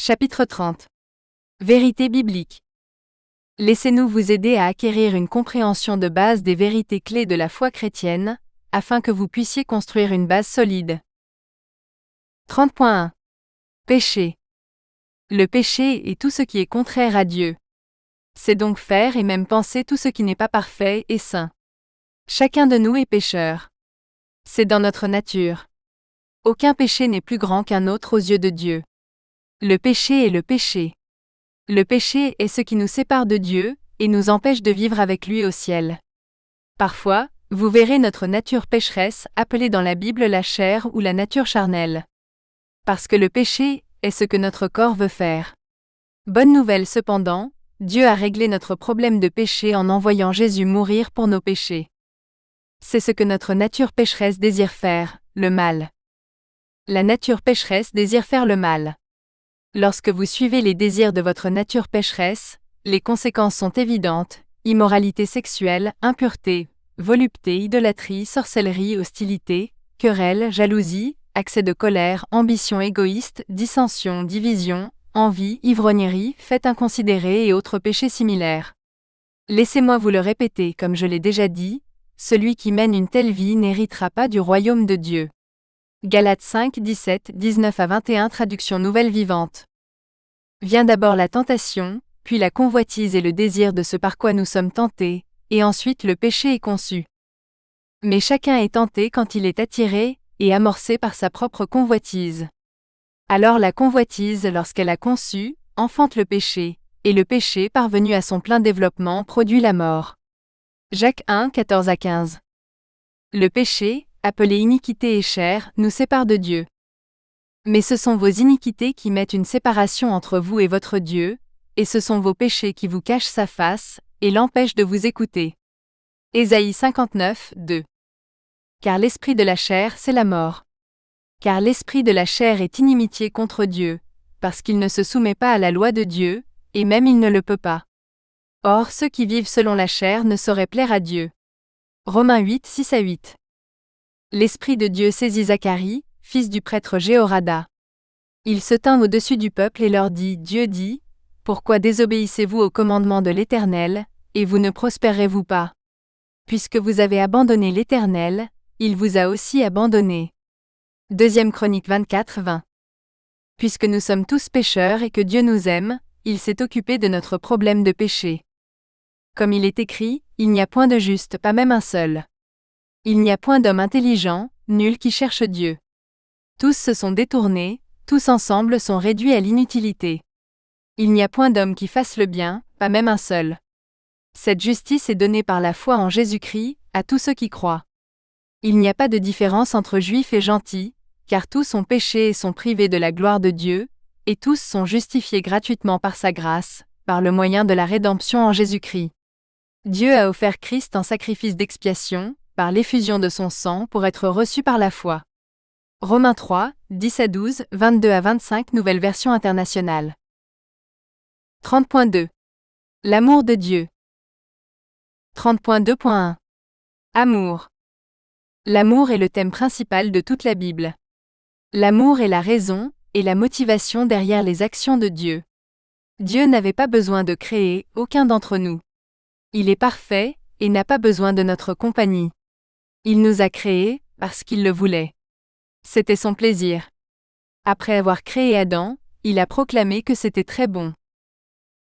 Chapitre 30. Vérité biblique. Laissez-nous vous aider à acquérir une compréhension de base des vérités clés de la foi chrétienne, afin que vous puissiez construire une base solide. 30.1. Péché. Le péché est tout ce qui est contraire à Dieu. C'est donc faire et même penser tout ce qui n'est pas parfait et saint. Chacun de nous est pécheur. C'est dans notre nature. Aucun péché n'est plus grand qu'un autre aux yeux de Dieu. Le péché est le péché. Le péché est ce qui nous sépare de Dieu et nous empêche de vivre avec lui au ciel. Parfois, vous verrez notre nature pécheresse appelée dans la Bible la chair ou la nature charnelle. Parce que le péché est ce que notre corps veut faire. Bonne nouvelle cependant, Dieu a réglé notre problème de péché en envoyant Jésus mourir pour nos péchés. C'est ce que notre nature pécheresse désire faire, le mal. La nature pécheresse désire faire le mal. Lorsque vous suivez les désirs de votre nature pécheresse, les conséquences sont évidentes: immoralité sexuelle, impureté, volupté, idolâtrie, sorcellerie, hostilité, querelle, jalousie, accès de colère, ambition égoïste, dissension, division, envie, ivrognerie, fête inconsidérée et autres péchés similaires. Laissez-moi vous le répéter comme je l'ai déjà dit, celui qui mène une telle vie n'héritera pas du royaume de Dieu. Galates 5, 17, 19 à 21 traduction nouvelle vivante. Vient d'abord la tentation, puis la convoitise et le désir de ce par quoi nous sommes tentés, et ensuite le péché est conçu. Mais chacun est tenté quand il est attiré et amorcé par sa propre convoitise. Alors la convoitise, lorsqu'elle a conçu, enfante le péché, et le péché parvenu à son plein développement produit la mort. Jacques 1, 14 à 15. Le péché, appelé iniquité et chair, nous sépare de Dieu. Mais ce sont vos iniquités qui mettent une séparation entre vous et votre Dieu, et ce sont vos péchés qui vous cachent sa face, et l'empêchent de vous écouter. Ésaïe 59, 2. Car l'esprit de la chair, c'est la mort. Car l'esprit de la chair est inimitié contre Dieu, parce qu'il ne se soumet pas à la loi de Dieu, et même il ne le peut pas. Or ceux qui vivent selon la chair ne sauraient plaire à Dieu. Romains 8, 6 à 8. L'Esprit de Dieu saisit Zacharie, fils du prêtre Jéhoiada. Il se tint au-dessus du peuple et leur dit: Dieu dit, pourquoi désobéissez-vous au commandement de l'Éternel, et vous ne prospérez-vous pas? Puisque vous avez abandonné l'Éternel, il vous a aussi abandonné. 2 Chroniques 24, 20. Puisque nous sommes tous pécheurs et que Dieu nous aime, il s'est occupé de notre problème de péché. Comme il est écrit, il n'y a point de juste, pas même un seul. Il n'y a point d'homme intelligent, nul qui cherche Dieu. Tous se sont détournés, tous ensemble sont réduits à l'inutilité. Il n'y a point d'homme qui fasse le bien, pas même un seul. Cette justice est donnée par la foi en Jésus-Christ, à tous ceux qui croient. Il n'y a pas de différence entre juifs et gentils, car tous ont péché et sont privés de la gloire de Dieu, et tous sont justifiés gratuitement par sa grâce, par le moyen de la rédemption en Jésus-Christ. Dieu a offert Christ en sacrifice d'expiation, par l'effusion de son sang pour être reçu par la foi. Romains 3, 10 à 12, 22 à 25 Nouvelle version internationale. 30.2. L'amour de Dieu. 30.2.1. Amour. L'amour est le thème principal de toute la Bible. L'amour est la raison et la motivation derrière les actions de Dieu. Dieu n'avait pas besoin de créer aucun d'entre nous. Il est parfait et n'a pas besoin de notre compagnie. Il nous a créés parce qu'il le voulait. C'était son plaisir. Après avoir créé Adam, il a proclamé que c'était très bon.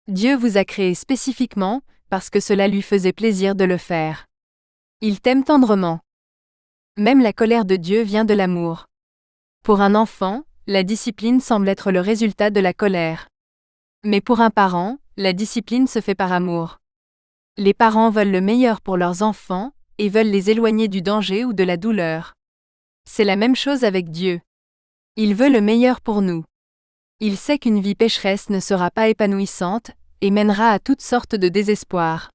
Dieu vous a créé spécifiquement parce que cela lui faisait plaisir de le faire. Il t'aime tendrement. Même la colère de Dieu vient de l'amour. Pour un enfant, la discipline semble être le résultat de la colère. Mais pour un parent, la discipline se fait par amour. Les parents veulent le meilleur pour leurs enfants et veulent les éloigner du danger ou de la douleur. C'est la même chose avec Dieu. Il veut le meilleur pour nous. Il sait qu'une vie pécheresse ne sera pas épanouissante et mènera à toutes sortes de désespoir.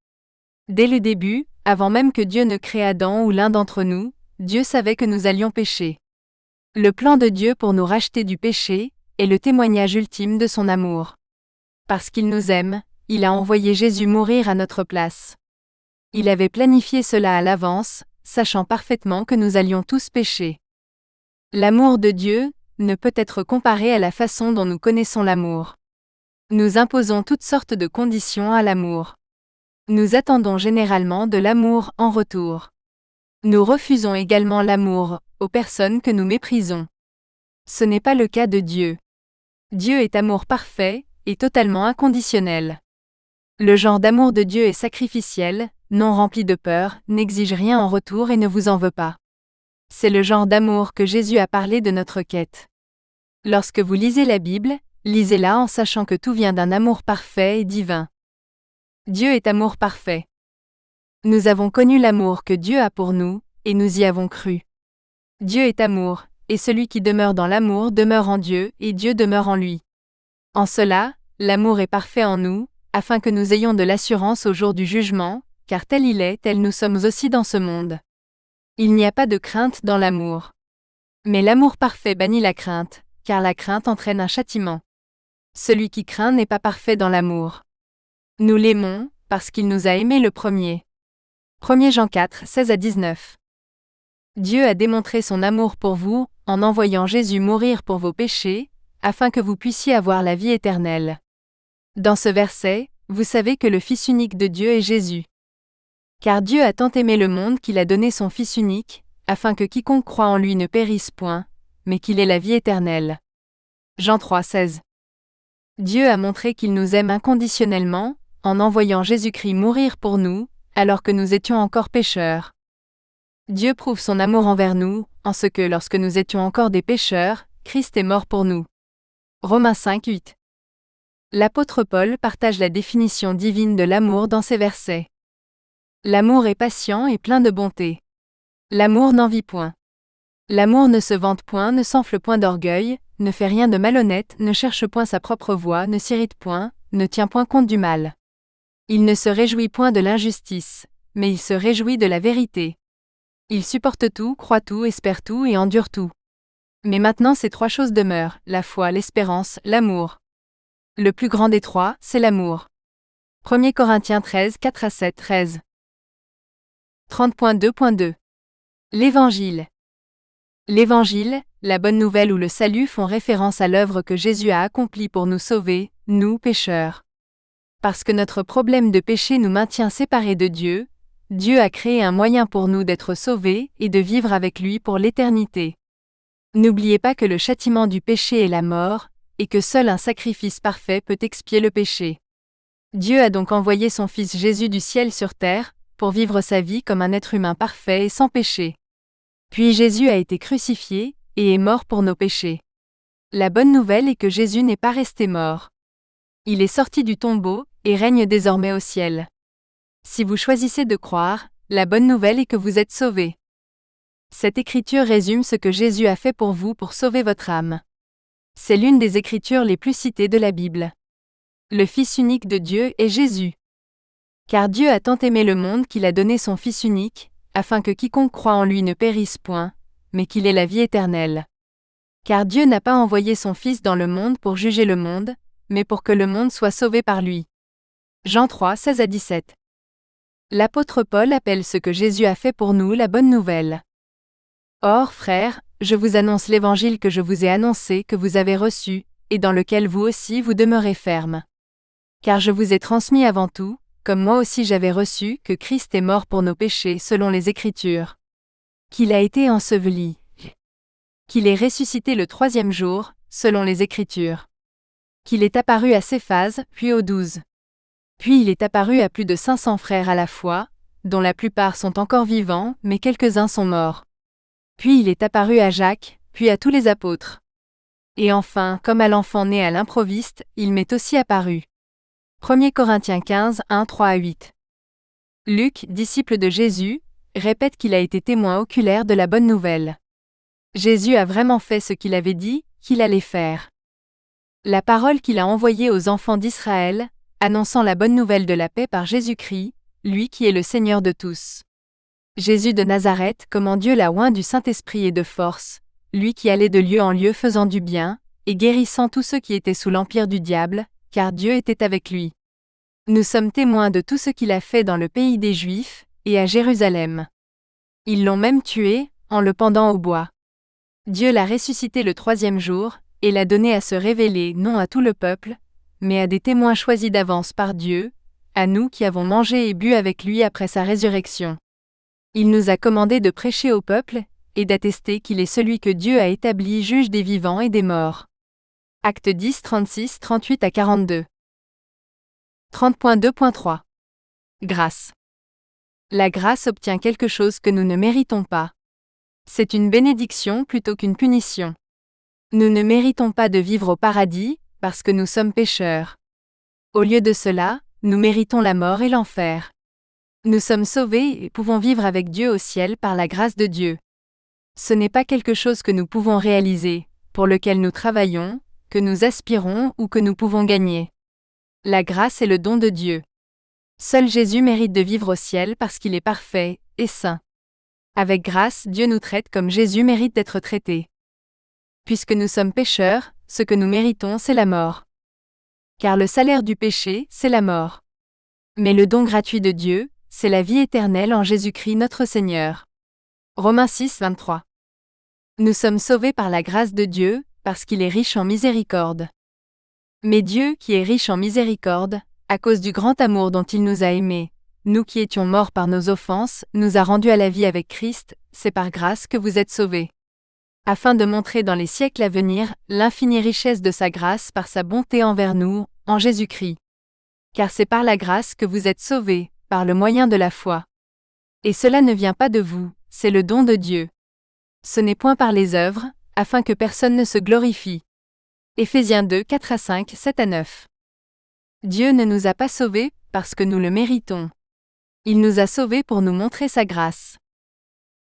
Dès le début, avant même que Dieu ne crée Adam ou l'un d'entre nous, Dieu savait que nous allions pécher. Le plan de Dieu pour nous racheter du péché est le témoignage ultime de son amour. Parce qu'il nous aime, il a envoyé Jésus mourir à notre place. Il avait planifié cela à l'avance, sachant parfaitement que nous allions tous pécher. L'amour de Dieu ne peut être comparé à la façon dont nous connaissons l'amour. Nous imposons toutes sortes de conditions à l'amour. Nous attendons généralement de l'amour en retour. Nous refusons également l'amour aux personnes que nous méprisons. Ce n'est pas le cas de Dieu. Dieu est amour parfait et totalement inconditionnel. Le genre d'amour de Dieu est sacrificiel, non rempli de peur, n'exige rien en retour et ne vous en veut pas. C'est le genre d'amour que Jésus a parlé de notre quête. Lorsque vous lisez la Bible, lisez-la en sachant que tout vient d'un amour parfait et divin. Dieu est amour parfait. Nous avons connu l'amour que Dieu a pour nous, et nous y avons cru. Dieu est amour, et celui qui demeure dans l'amour demeure en Dieu, et Dieu demeure en lui. En cela, l'amour est parfait en nous, afin que nous ayons de l'assurance au jour du jugement, car tel il est, tel nous sommes aussi dans ce monde. Il n'y a pas de crainte dans l'amour. Mais l'amour parfait bannit la crainte, car la crainte entraîne un châtiment. Celui qui craint n'est pas parfait dans l'amour. Nous l'aimons, parce qu'il nous a aimés le premier. 1 Jean 4, 16 à 19. Dieu a démontré son amour pour vous, en envoyant Jésus mourir pour vos péchés, afin que vous puissiez avoir la vie éternelle. Dans ce verset, vous savez que le Fils unique de Dieu est Jésus. Car Dieu a tant aimé le monde qu'il a donné son Fils unique, afin que quiconque croit en lui ne périsse point, mais qu'il ait la vie éternelle. Jean 3, 16. Dieu a montré qu'il nous aime inconditionnellement, en envoyant Jésus-Christ mourir pour nous, alors que nous étions encore pécheurs. Dieu prouve son amour envers nous, en ce que lorsque nous étions encore des pécheurs, Christ est mort pour nous. Romains 5, 8. L'apôtre Paul partage la définition divine de l'amour dans ces versets. L'amour est patient et plein de bonté. L'amour n'envie point. L'amour ne se vante point, ne s'enfle point d'orgueil, ne fait rien de malhonnête, ne cherche point sa propre voie, ne s'irrite point, ne tient point compte du mal. Il ne se réjouit point de l'injustice, mais il se réjouit de la vérité. Il supporte tout, croit tout, espère tout et endure tout. Mais maintenant ces trois choses demeurent, la foi, l'espérance, l'amour. Le plus grand des trois, c'est l'amour. 1 Corinthiens 13, 4 à 7, 13. 30.2.2. L'Évangile. L'Évangile, la bonne nouvelle ou le salut font référence à l'œuvre que Jésus a accomplie pour nous sauver, nous pécheurs. Parce que notre problème de péché nous maintient séparés de Dieu, Dieu a créé un moyen pour nous d'être sauvés et de vivre avec lui pour l'éternité. N'oubliez pas que le châtiment du péché est la mort, et que seul un sacrifice parfait peut expier le péché. Dieu a donc envoyé son Fils Jésus du ciel sur terre, pour vivre sa vie comme un être humain parfait et sans péché. Puis Jésus a été crucifié, et est mort pour nos péchés. La bonne nouvelle est que Jésus n'est pas resté mort. Il est sorti du tombeau, et règne désormais au ciel. Si vous choisissez de croire, la bonne nouvelle est que vous êtes sauvés. Cette écriture résume ce que Jésus a fait pour vous pour sauver votre âme. C'est l'une des écritures les plus citées de la Bible. Le Fils unique de Dieu est Jésus. Car Dieu a tant aimé le monde qu'il a donné son Fils unique, afin que quiconque croit en lui ne périsse point, mais qu'il ait la vie éternelle. Car Dieu n'a pas envoyé son Fils dans le monde pour juger le monde, mais pour que le monde soit sauvé par lui. Jean 3, 16 à 17. L'apôtre Paul appelle ce que Jésus a fait pour nous la bonne nouvelle. Or, frères, je vous annonce l'évangile que je vous ai annoncé, que vous avez reçu, et dans lequel vous aussi vous demeurez ferme. Car je vous ai transmis avant tout, comme moi aussi j'avais reçu, que Christ est mort pour nos péchés selon les Écritures. Qu'il a été enseveli. Qu'il est ressuscité le troisième jour, selon les Écritures. Qu'il est apparu à Céphase, puis aux 12. Puis il est apparu à plus de 500 frères à la fois, dont la plupart sont encore vivants, mais quelques-uns sont morts. Puis il est apparu à Jacques, puis à tous les apôtres. Et enfin, comme à l'enfant né à l'improviste, il m'est aussi apparu. 1 Corinthiens 15, 1, 3 à 8. Luc, disciple de Jésus, répète qu'il a été témoin oculaire de la bonne nouvelle. Jésus a vraiment fait ce qu'il avait dit qu'il allait faire. La parole qu'il a envoyée aux enfants d'Israël, annonçant la bonne nouvelle de la paix par Jésus-Christ, lui qui est le Seigneur de tous. Jésus de Nazareth, comment Dieu l'a oint du Saint-Esprit et de force, lui qui allait de lieu en lieu faisant du bien, et guérissant tous ceux qui étaient sous l'empire du diable, car Dieu était avec lui. Nous sommes témoins de tout ce qu'il a fait dans le pays des Juifs, et à Jérusalem. Ils l'ont même tué, en le pendant au bois. Dieu l'a ressuscité le troisième jour, et l'a donné à se révéler non à tout le peuple, mais à des témoins choisis d'avance par Dieu, à nous qui avons mangé et bu avec lui après sa résurrection. Il nous a commandé de prêcher au peuple, et d'attester qu'il est celui que Dieu a établi juge des vivants et des morts. Actes 10, 36, 38 à 42. 30.2.3. Grâce. La grâce obtient quelque chose que nous ne méritons pas. C'est une bénédiction plutôt qu'une punition. Nous ne méritons pas de vivre au paradis, parce que nous sommes pécheurs. Au lieu de cela, nous méritons la mort et l'enfer. Nous sommes sauvés et pouvons vivre avec Dieu au ciel par la grâce de Dieu. Ce n'est pas quelque chose que nous pouvons réaliser, pour lequel nous travaillons, que nous aspirons ou que nous pouvons gagner. La grâce est le don de Dieu. Seul Jésus mérite de vivre au ciel parce qu'il est parfait et saint. Avec grâce, Dieu nous traite comme Jésus mérite d'être traité. Puisque nous sommes pécheurs, ce que nous méritons, c'est la mort. Car le salaire du péché, c'est la mort. Mais le don gratuit de Dieu, c'est la vie éternelle en Jésus-Christ notre Seigneur. Romains 6, 23. Nous sommes sauvés par la grâce de Dieu, parce qu'il est riche en miséricorde. Mais Dieu, qui est riche en miséricorde, à cause du grand amour dont il nous a aimés, nous qui étions morts par nos offenses, nous a rendus à la vie avec Christ, c'est par grâce que vous êtes sauvés. Afin de montrer dans les siècles à venir l'infinie richesse de sa grâce par sa bonté envers nous, en Jésus-Christ. Car c'est par la grâce que vous êtes sauvés, par le moyen de la foi. Et cela ne vient pas de vous, c'est le don de Dieu. Ce n'est point par les œuvres, afin que personne ne se glorifie. Éphésiens 2, 4 à 5, 7 à 9. Dieu ne nous a pas sauvés parce que nous le méritons. Il nous a sauvés pour nous montrer sa grâce.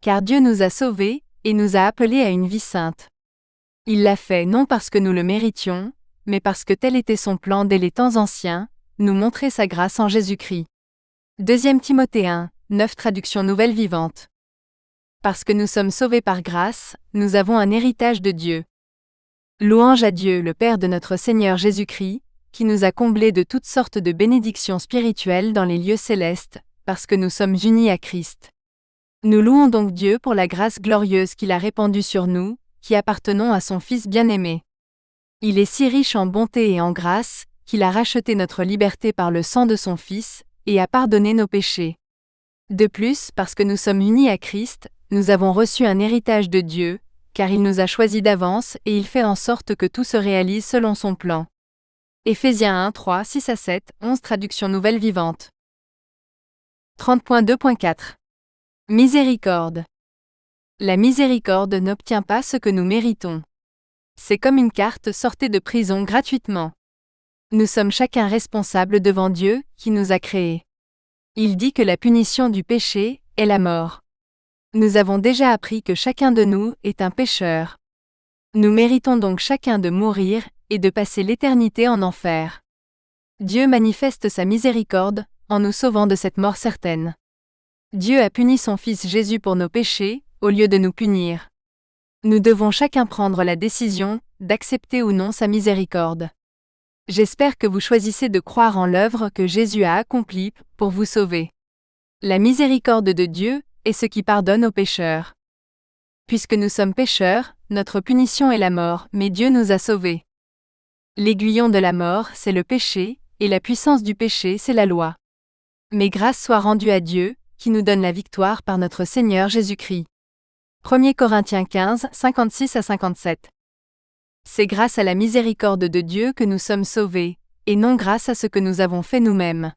Car Dieu nous a sauvés, et nous a appelés à une vie sainte. Il l'a fait non parce que nous le méritions, mais parce que tel était son plan dès les temps anciens, nous montrer sa grâce en Jésus-Christ. 2 Timothée 1, 9 traduction nouvelle vivante. Parce que nous sommes sauvés par grâce, nous avons un héritage de Dieu. Louange à Dieu le Père de notre Seigneur Jésus-Christ, qui nous a comblés de toutes sortes de bénédictions spirituelles dans les lieux célestes, parce que nous sommes unis à Christ. Nous louons donc Dieu pour la grâce glorieuse qu'il a répandue sur nous, qui appartenons à son Fils bien-aimé. Il est si riche en bonté et en grâce, qu'il a racheté notre liberté par le sang de son Fils, et a pardonné nos péchés. De plus, parce que nous sommes unis à Christ, nous avons reçu un héritage de Dieu, car il nous a choisis d'avance et il fait en sorte que tout se réalise selon son plan. Éphésiens 1, 3, 6 à 7, 11 traduction nouvelle vivante. 30.2.4. Miséricorde. La miséricorde n'obtient pas ce que nous méritons. C'est comme une carte sortée de prison gratuitement. Nous sommes chacun responsables devant Dieu, qui nous a créés. Il dit que la punition du péché est la mort. Nous avons déjà appris que chacun de nous est un pécheur. Nous méritons donc chacun de mourir et de passer l'éternité en enfer. Dieu manifeste sa miséricorde en nous sauvant de cette mort certaine. Dieu a puni son Fils Jésus pour nos péchés, au lieu de nous punir. Nous devons chacun prendre la décision d'accepter ou non sa miséricorde. J'espère que vous choisissez de croire en l'œuvre que Jésus a accomplie pour vous sauver. La miséricorde de Dieu est ce qui pardonne aux pécheurs. Puisque nous sommes pécheurs, notre punition est la mort, mais Dieu nous a sauvés. L'aiguillon de la mort, c'est le péché, et la puissance du péché, c'est la loi. Mais grâce soit rendue à Dieu, qui nous donne la victoire par notre Seigneur Jésus-Christ. 1 Corinthiens 15, 56 à 57. C'est grâce à la miséricorde de Dieu que nous sommes sauvés, et non grâce à ce que nous avons fait nous-mêmes.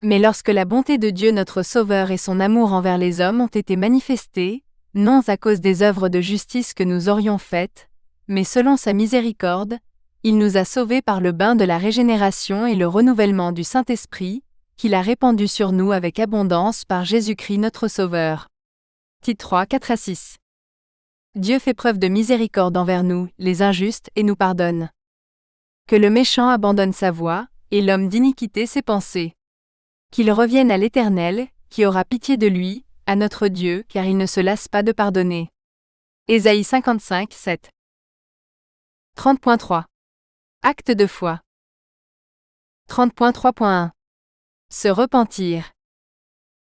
Mais lorsque la bonté de Dieu notre Sauveur et son amour envers les hommes ont été manifestés, non à cause des œuvres de justice que nous aurions faites, mais selon sa miséricorde, il nous a sauvés par le bain de la régénération et le renouvellement du Saint-Esprit, qu'il a répandu sur nous avec abondance par Jésus-Christ notre Sauveur. Tite 3, 4 à 6. Dieu fait preuve de miséricorde envers nous, les injustes, et nous pardonne. Que le méchant abandonne sa voie, et l'homme d'iniquité ses pensées. Qu'il revienne à l'Éternel, qui aura pitié de lui, à notre Dieu, car il ne se lasse pas de pardonner. Ésaïe 55, 7. 30.3. Acte de foi. 30.3.1. Se repentir.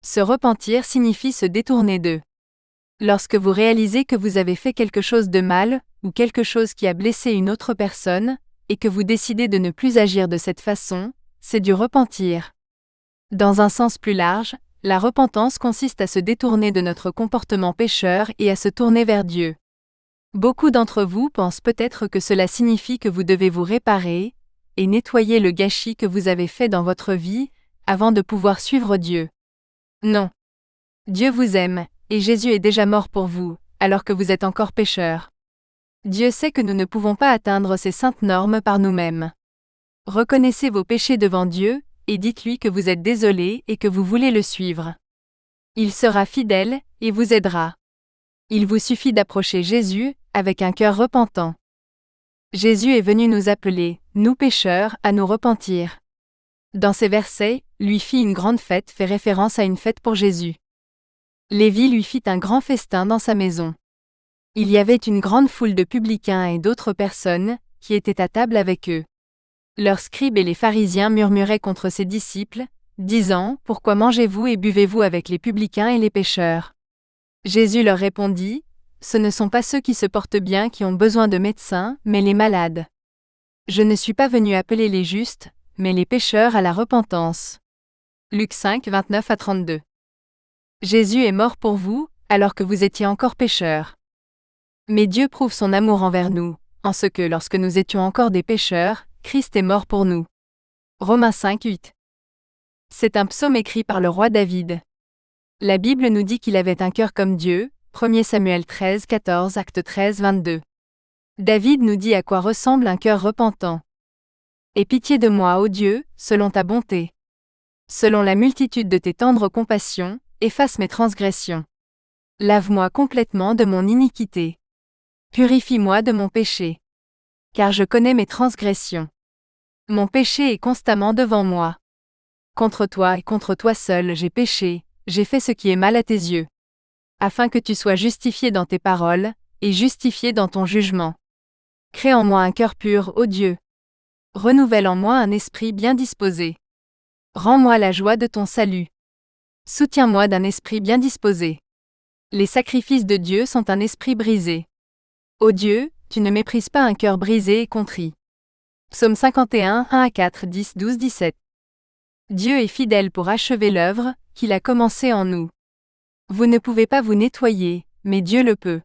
Se repentir signifie se détourner d'eux. Lorsque vous réalisez que vous avez fait quelque chose de mal, ou quelque chose qui a blessé une autre personne, et que vous décidez de ne plus agir de cette façon, c'est du repentir. Dans un sens plus large, la repentance consiste à se détourner de notre comportement pécheur et à se tourner vers Dieu. Beaucoup d'entre vous pensent peut-être que cela signifie que vous devez vous réparer et nettoyer le gâchis que vous avez fait dans votre vie avant de pouvoir suivre Dieu. Non. Dieu vous aime, et Jésus est déjà mort pour vous, alors que vous êtes encore pécheur. Dieu sait que nous ne pouvons pas atteindre ces saintes normes par nous-mêmes. Reconnaissez vos péchés devant Dieu, et dites-lui que vous êtes désolé et que vous voulez le suivre. Il sera fidèle, et vous aidera. Il vous suffit d'approcher Jésus, avec un cœur repentant. Jésus est venu nous appeler, nous pécheurs, à nous repentir. Dans ces versets, lui fit une grande fête fait référence à une fête pour Jésus. Lévi lui fit un grand festin dans sa maison. Il y avait une grande foule de publicains et d'autres personnes, qui étaient à table avec eux. Leurs scribes et les pharisiens murmuraient contre ses disciples, disant « Pourquoi mangez-vous et buvez-vous avec les publicains et les pécheurs ?» Jésus leur répondit « Ce ne sont pas ceux qui se portent bien qui ont besoin de médecins, mais les malades. Je ne suis pas venu appeler les justes, mais les pécheurs à la repentance. » Luc 5, 29-32. Jésus est mort pour vous, alors que vous étiez encore pécheurs. Mais Dieu prouve son amour envers nous, en ce que lorsque nous étions encore des pécheurs, Christ est mort pour nous. Romains 5, 8. C'est un psaume écrit par le roi David. La Bible nous dit qu'il avait un cœur comme Dieu, 1 Samuel 13, 14, Actes 13, 22. David nous dit à quoi ressemble un cœur repentant. Aie pitié de moi, ô Dieu, selon ta bonté. Selon la multitude de tes tendres compassions, efface mes transgressions. Lave-moi complètement de mon iniquité. Purifie-moi de mon péché. Car je connais mes transgressions. Mon péché est constamment devant moi. Contre toi et contre toi seul j'ai péché, j'ai fait ce qui est mal à tes yeux. Afin que tu sois justifié dans tes paroles, et justifié dans ton jugement. Crée en moi un cœur pur, ô Dieu. Renouvelle en moi un esprit bien disposé. Rends-moi la joie de ton salut. Soutiens-moi d'un esprit bien disposé. Les sacrifices de Dieu sont un esprit brisé. Ô Dieu, tu ne méprises pas un cœur brisé et contrit. Psaume 51, 1-4, 10, 12, 17. Dieu est fidèle pour achever l'œuvre qu'il a commencée en nous. Vous ne pouvez pas vous nettoyer, mais Dieu le peut.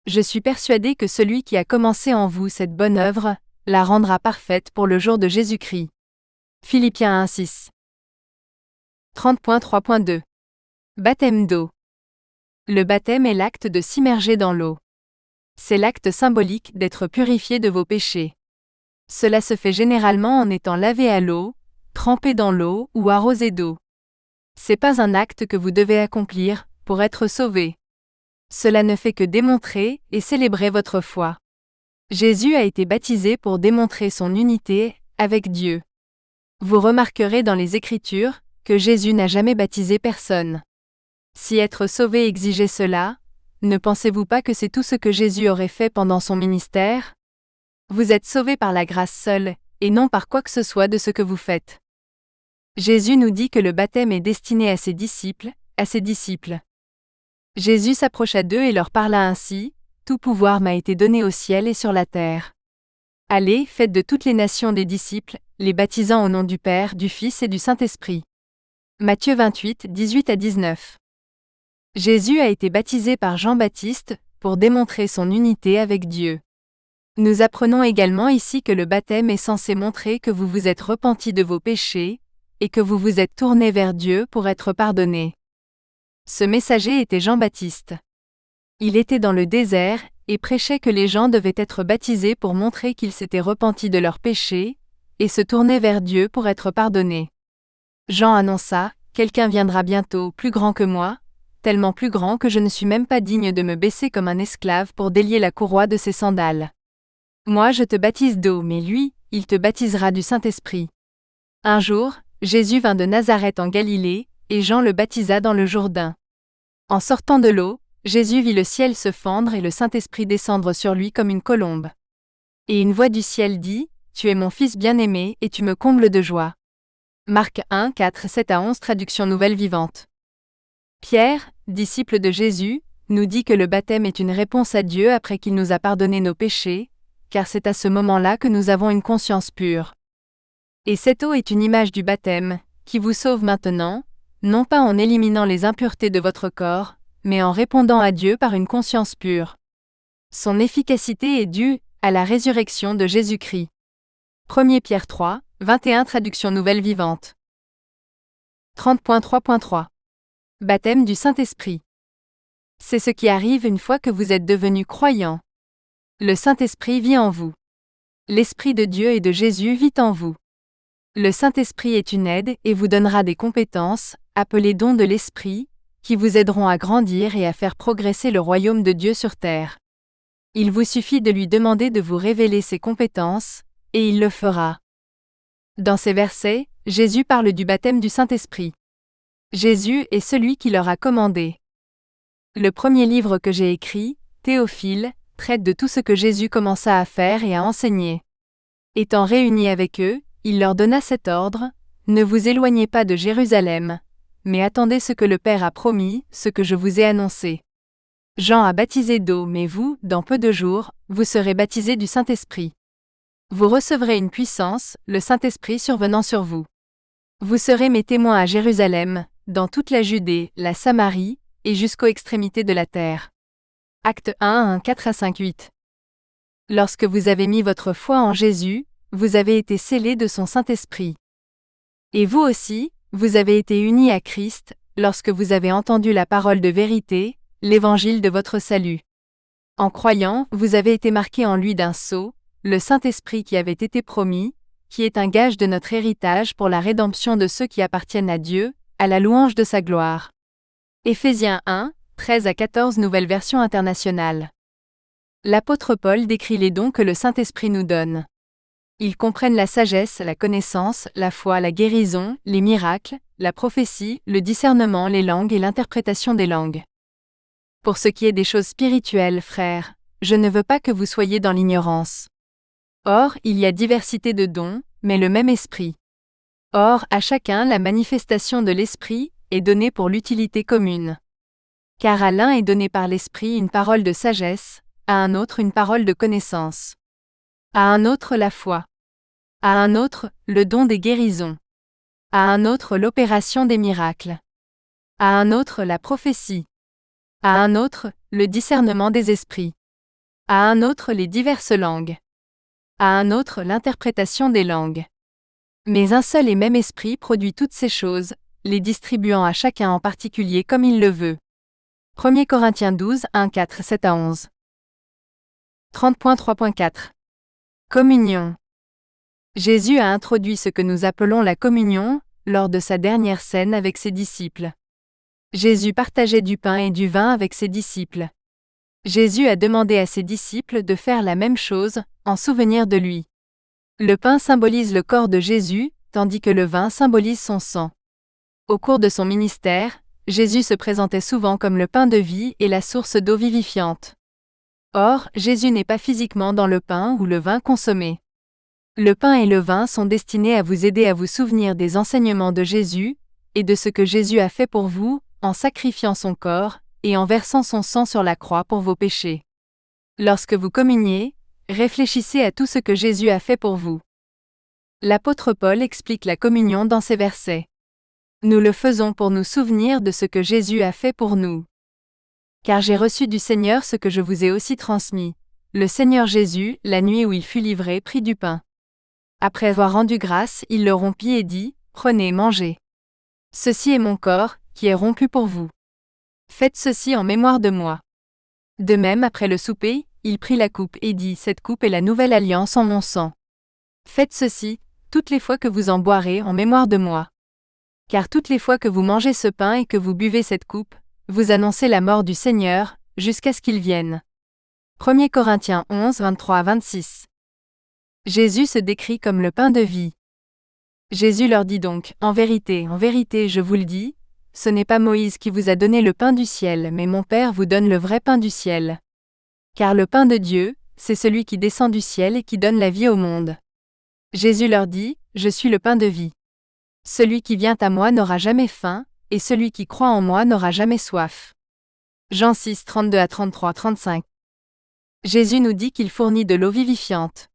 Je suis persuadé que celui qui a commencé en vous cette bonne œuvre, la rendra parfaite pour le jour de Jésus-Christ. Philippiens 1, 6. 30.3.2. Baptême d'eau. Le baptême est l'acte de s'immerger dans l'eau. C'est l'acte symbolique d'être purifié de vos péchés. Cela se fait généralement en étant lavé à l'eau, trempé dans l'eau ou arrosé d'eau. C'est pas un acte que vous devez accomplir pour être sauvé. Cela ne fait que démontrer et célébrer votre foi. Jésus a été baptisé pour démontrer son unité avec Dieu. Vous remarquerez dans les Écritures que Jésus n'a jamais baptisé personne. Si être sauvé exigeait cela, ne pensez-vous pas que c'est tout ce que Jésus aurait fait pendant son ministère ? Vous êtes sauvés par la grâce seule, et non par quoi que ce soit de ce que vous faites. Jésus nous dit que le baptême est destiné à ses disciples, Jésus s'approcha d'eux et leur parla ainsi, « Tout pouvoir m'a été donné au ciel et sur la terre. Allez, faites de toutes les nations des disciples, les baptisant au nom du Père, du Fils et du Saint-Esprit. » Matthieu 28, 18-19. Jésus a été baptisé par Jean-Baptiste, pour démontrer son unité avec Dieu. Nous apprenons également ici que le baptême est censé montrer que vous vous êtes repentis de vos péchés, et que vous vous êtes tournés vers Dieu pour être pardonnés. Ce messager était Jean-Baptiste. Il était dans le désert, et prêchait que les gens devaient être baptisés pour montrer qu'ils s'étaient repentis de leurs péchés, et se tourner vers Dieu pour être pardonnés. Jean annonça, « Quelqu'un viendra bientôt, plus grand que moi, tellement plus grand que je ne suis même pas digne de me baisser comme un esclave pour délier la courroie de ses sandales. Moi je te baptise d'eau, mais lui, il te baptisera du Saint-Esprit. » Un jour, Jésus vint de Nazareth en Galilée, et Jean le baptisa dans le Jourdain. En sortant de l'eau, Jésus vit le ciel se fendre et le Saint-Esprit descendre sur lui comme une colombe. Et une voix du ciel dit, « Tu es mon Fils bien-aimé et tu me combles de joie. » Marc 1, 4, 7-11 traduction nouvelle vivante. Pierre, disciple de Jésus, nous dit que le baptême est une réponse à Dieu après qu'il nous a pardonné nos péchés, car c'est à ce moment-là que nous avons une conscience pure. Et cette eau est une image du baptême, qui vous sauve maintenant, non pas en éliminant les impuretés de votre corps, mais en répondant à Dieu par une conscience pure. Son efficacité est due à la résurrection de Jésus-Christ. 1 Pierre 3, 21 Traduction nouvelle vivante. 30.3.3 Baptême du Saint-Esprit. C'est ce qui arrive une fois que vous êtes devenu croyant. Le Saint-Esprit vit en vous. L'Esprit de Dieu et de Jésus vit en vous. Le Saint-Esprit est une aide et vous donnera des compétences, appelées dons de l'Esprit, qui vous aideront à grandir et à faire progresser le royaume de Dieu sur terre. Il vous suffit de lui demander de vous révéler ses compétences, et il le fera. Dans ces versets, Jésus parle du baptême du Saint-Esprit. Jésus est celui qui leur a commandé. Le premier livre que j'ai écrit, Théophile, traite de tout ce que Jésus commença à faire et à enseigner. Étant réunis avec eux, il leur donna cet ordre, « Ne vous éloignez pas de Jérusalem, mais attendez ce que le Père a promis, ce que je vous ai annoncé. Jean a baptisé d'eau, mais vous, dans peu de jours, vous serez baptisés du Saint-Esprit. Vous recevrez une puissance, le Saint-Esprit survenant sur vous. Vous serez mes témoins à Jérusalem, dans toute la Judée, la Samarie, et jusqu'aux extrémités de la terre. » Actes 1, 4-5-8. Lorsque vous avez mis votre foi en Jésus, vous avez été scellés de son Saint-Esprit. Et vous aussi, vous avez été unis à Christ, lorsque vous avez entendu la parole de vérité, l'évangile de votre salut. En croyant, vous avez été marqués en lui d'un sceau, le Saint-Esprit qui avait été promis, qui est un gage de notre héritage pour la rédemption de ceux qui appartiennent à Dieu, à la louange de sa gloire. Éphésiens 1, 13-14 Nouvelle version internationale. L'apôtre Paul décrit les dons que le Saint-Esprit nous donne. Ils comprennent la sagesse, la connaissance, la foi, la guérison, les miracles, la prophétie, le discernement, les langues et l'interprétation des langues. Pour ce qui est des choses spirituelles, frères, je ne veux pas que vous soyez dans l'ignorance. Or, il y a diversité de dons, mais le même esprit. Or, à chacun la manifestation de l'esprit est donnée pour l'utilité commune. Car à l'un est donné par l'esprit une parole de sagesse, à un autre une parole de connaissance. À un autre la foi. À un autre, le don des guérisons. À un autre l'opération des miracles. À un autre la prophétie. À un autre, le discernement des esprits. À un autre les diverses langues. À un autre l'interprétation des langues. Mais un seul et même esprit produit toutes ces choses, les distribuant à chacun en particulier comme il le veut. 1 Corinthiens 12, 1, 4, 7-11. 30.3.4 Communion. Jésus a introduit ce que nous appelons la communion, lors de sa dernière scène avec ses disciples. Jésus partageait du pain et du vin avec ses disciples. Jésus a demandé à ses disciples de faire la même chose, en souvenir de lui. Le pain symbolise le corps de Jésus, tandis que le vin symbolise son sang. Au cours de son ministère, Jésus se présentait souvent comme le pain de vie et la source d'eau vivifiante. Or, Jésus n'est pas physiquement dans le pain ou le vin consommé. Le pain et le vin sont destinés à vous aider à vous souvenir des enseignements de Jésus, et de ce que Jésus a fait pour vous, en sacrifiant son corps, et en versant son sang sur la croix pour vos péchés. Lorsque vous communiez, réfléchissez à tout ce que Jésus a fait pour vous. L'apôtre Paul explique la communion dans ces versets. Nous le faisons pour nous souvenir de ce que Jésus a fait pour nous. Car j'ai reçu du Seigneur ce que je vous ai aussi transmis. Le Seigneur Jésus, la nuit où il fut livré, prit du pain. Après avoir rendu grâce, il le rompit et dit, « Prenez, mangez. Ceci est mon corps, qui est rompu pour vous. Faites ceci en mémoire de moi. » De même, après le souper, il prit la coupe et dit, « Cette coupe est la nouvelle alliance en mon sang. Faites ceci, toutes les fois que vous en boirez en mémoire de moi. Car toutes les fois que vous mangez ce pain et que vous buvez cette coupe, vous annoncez la mort du Seigneur, jusqu'à ce qu'il vienne. » 1 Corinthiens 11, 23-26. Jésus se décrit comme le pain de vie. Jésus leur dit donc, en vérité, je vous le dis, ce n'est pas Moïse qui vous a donné le pain du ciel, mais mon Père vous donne le vrai pain du ciel. Car le pain de Dieu, c'est celui qui descend du ciel et qui donne la vie au monde. Jésus leur dit, je suis le pain de vie. Celui qui vient à moi n'aura jamais faim, et celui qui croit en moi n'aura jamais soif. Jean 6, 32 à 33, 35. Jésus nous dit qu'il fournit de l'eau vivifiante.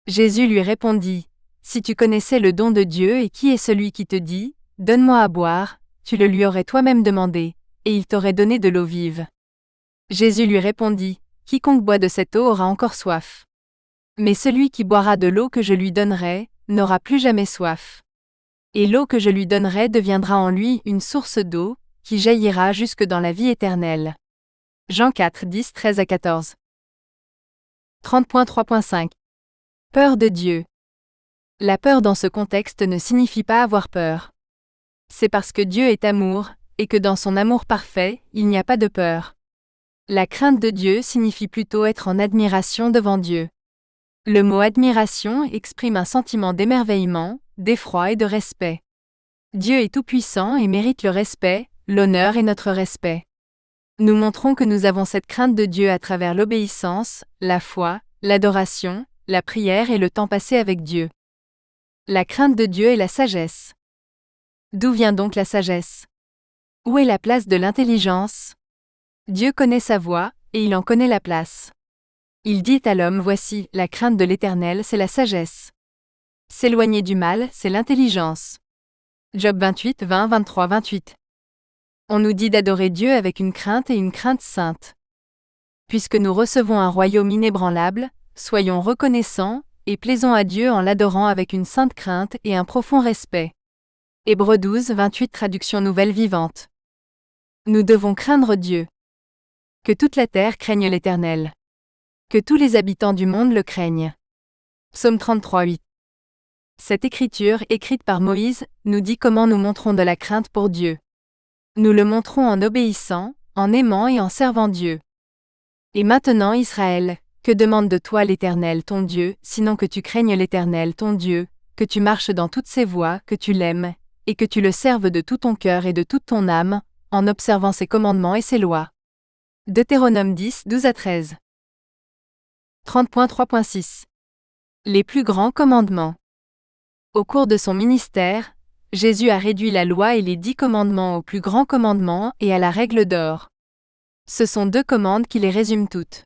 Jésus lui répondit, « Si tu connaissais le don de Dieu et qui est celui qui te dit, « Donne-moi à boire », tu le lui aurais toi-même demandé, et il t'aurait donné de l'eau vive. » Jésus lui répondit, « Quiconque boit de cette eau aura encore soif. Mais celui qui boira de l'eau que je lui donnerai, n'aura plus jamais soif. Et l'eau que je lui donnerai deviendra en lui une source d'eau, qui jaillira jusque dans la vie éternelle. » Jean 4, 10, 13 à 14. 30.3.5. Peur de Dieu. La peur dans ce contexte ne signifie pas avoir peur. C'est parce que Dieu est amour, et que dans son amour parfait, il n'y a pas de peur. La crainte de Dieu signifie plutôt être en admiration devant Dieu. Le mot admiration exprime un sentiment d'émerveillement, d'effroi et de respect. Dieu est tout-puissant et mérite le respect, l'honneur et notre respect. Nous montrons que nous avons cette crainte de Dieu à travers l'obéissance, la foi, l'adoration, la prière et le temps passé avec Dieu. La crainte de Dieu est la sagesse. D'où vient donc la sagesse? Où est la place de l'intelligence? Dieu connaît sa voie, et il en connaît la place. Il dit à l'homme, voici, la crainte de l'Éternel, c'est la sagesse. S'éloigner du mal, c'est l'intelligence. Job 28, 20, 23, 28. On nous dit d'adorer Dieu avec une crainte et une crainte sainte. Puisque nous recevons un royaume inébranlable, soyons reconnaissants, et plaisons à Dieu en l'adorant avec une sainte crainte et un profond respect. Hébreux 12, 28 traduction nouvelle vivante. Nous devons craindre Dieu. Que toute la terre craigne l'Éternel. Que tous les habitants du monde le craignent. Psaume 33, 8. Cette écriture, écrite par Moïse, nous dit comment nous montrons de la crainte pour Dieu. Nous le montrons en obéissant, en aimant et en servant Dieu. Et maintenant Israël, que demande de toi l'Éternel ton Dieu, sinon que tu craignes l'Éternel ton Dieu, que tu marches dans toutes ses voies, que tu l'aimes, et que tu le serves de tout ton cœur et de toute ton âme, en observant ses commandements et ses lois. Deutéronome 10, 12 à 13. 30.3.6. Les plus grands commandements. Au cours de son ministère, Jésus a réduit la loi et les 10 commandements aux plus grands commandements et à la règle d'or. Ce sont 2 commandes qui les résument toutes.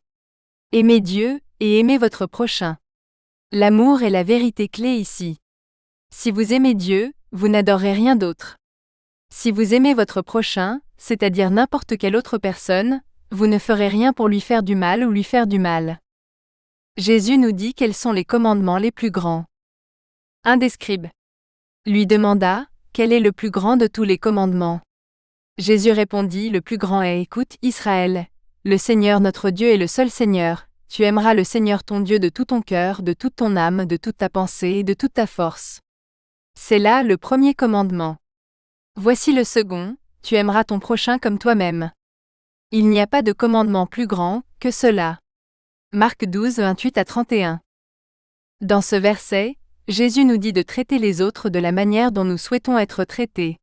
Aimez Dieu, et aimez votre prochain. L'amour est la vérité clé ici. Si vous aimez Dieu, vous n'adorez rien d'autre. Si vous aimez votre prochain, c'est-à-dire n'importe quelle autre personne, vous ne ferez rien pour lui faire du mal ou lui faire du mal. Jésus nous dit quels sont les commandements les plus grands. Un des scribes lui demanda, quel est le plus grand de tous les commandements? Jésus répondit, le plus grand est, écoute, Israël, le Seigneur notre Dieu est le seul Seigneur, tu aimeras le Seigneur ton Dieu de tout ton cœur, de toute ton âme, de toute ta pensée et de toute ta force. C'est là le premier commandement. Voici le second, tu aimeras ton prochain comme toi-même. Il n'y a pas de commandement plus grand que cela. Marc 12, 28 à 31. Dans ce verset, Jésus nous dit de traiter les autres de la manière dont nous souhaitons être traités.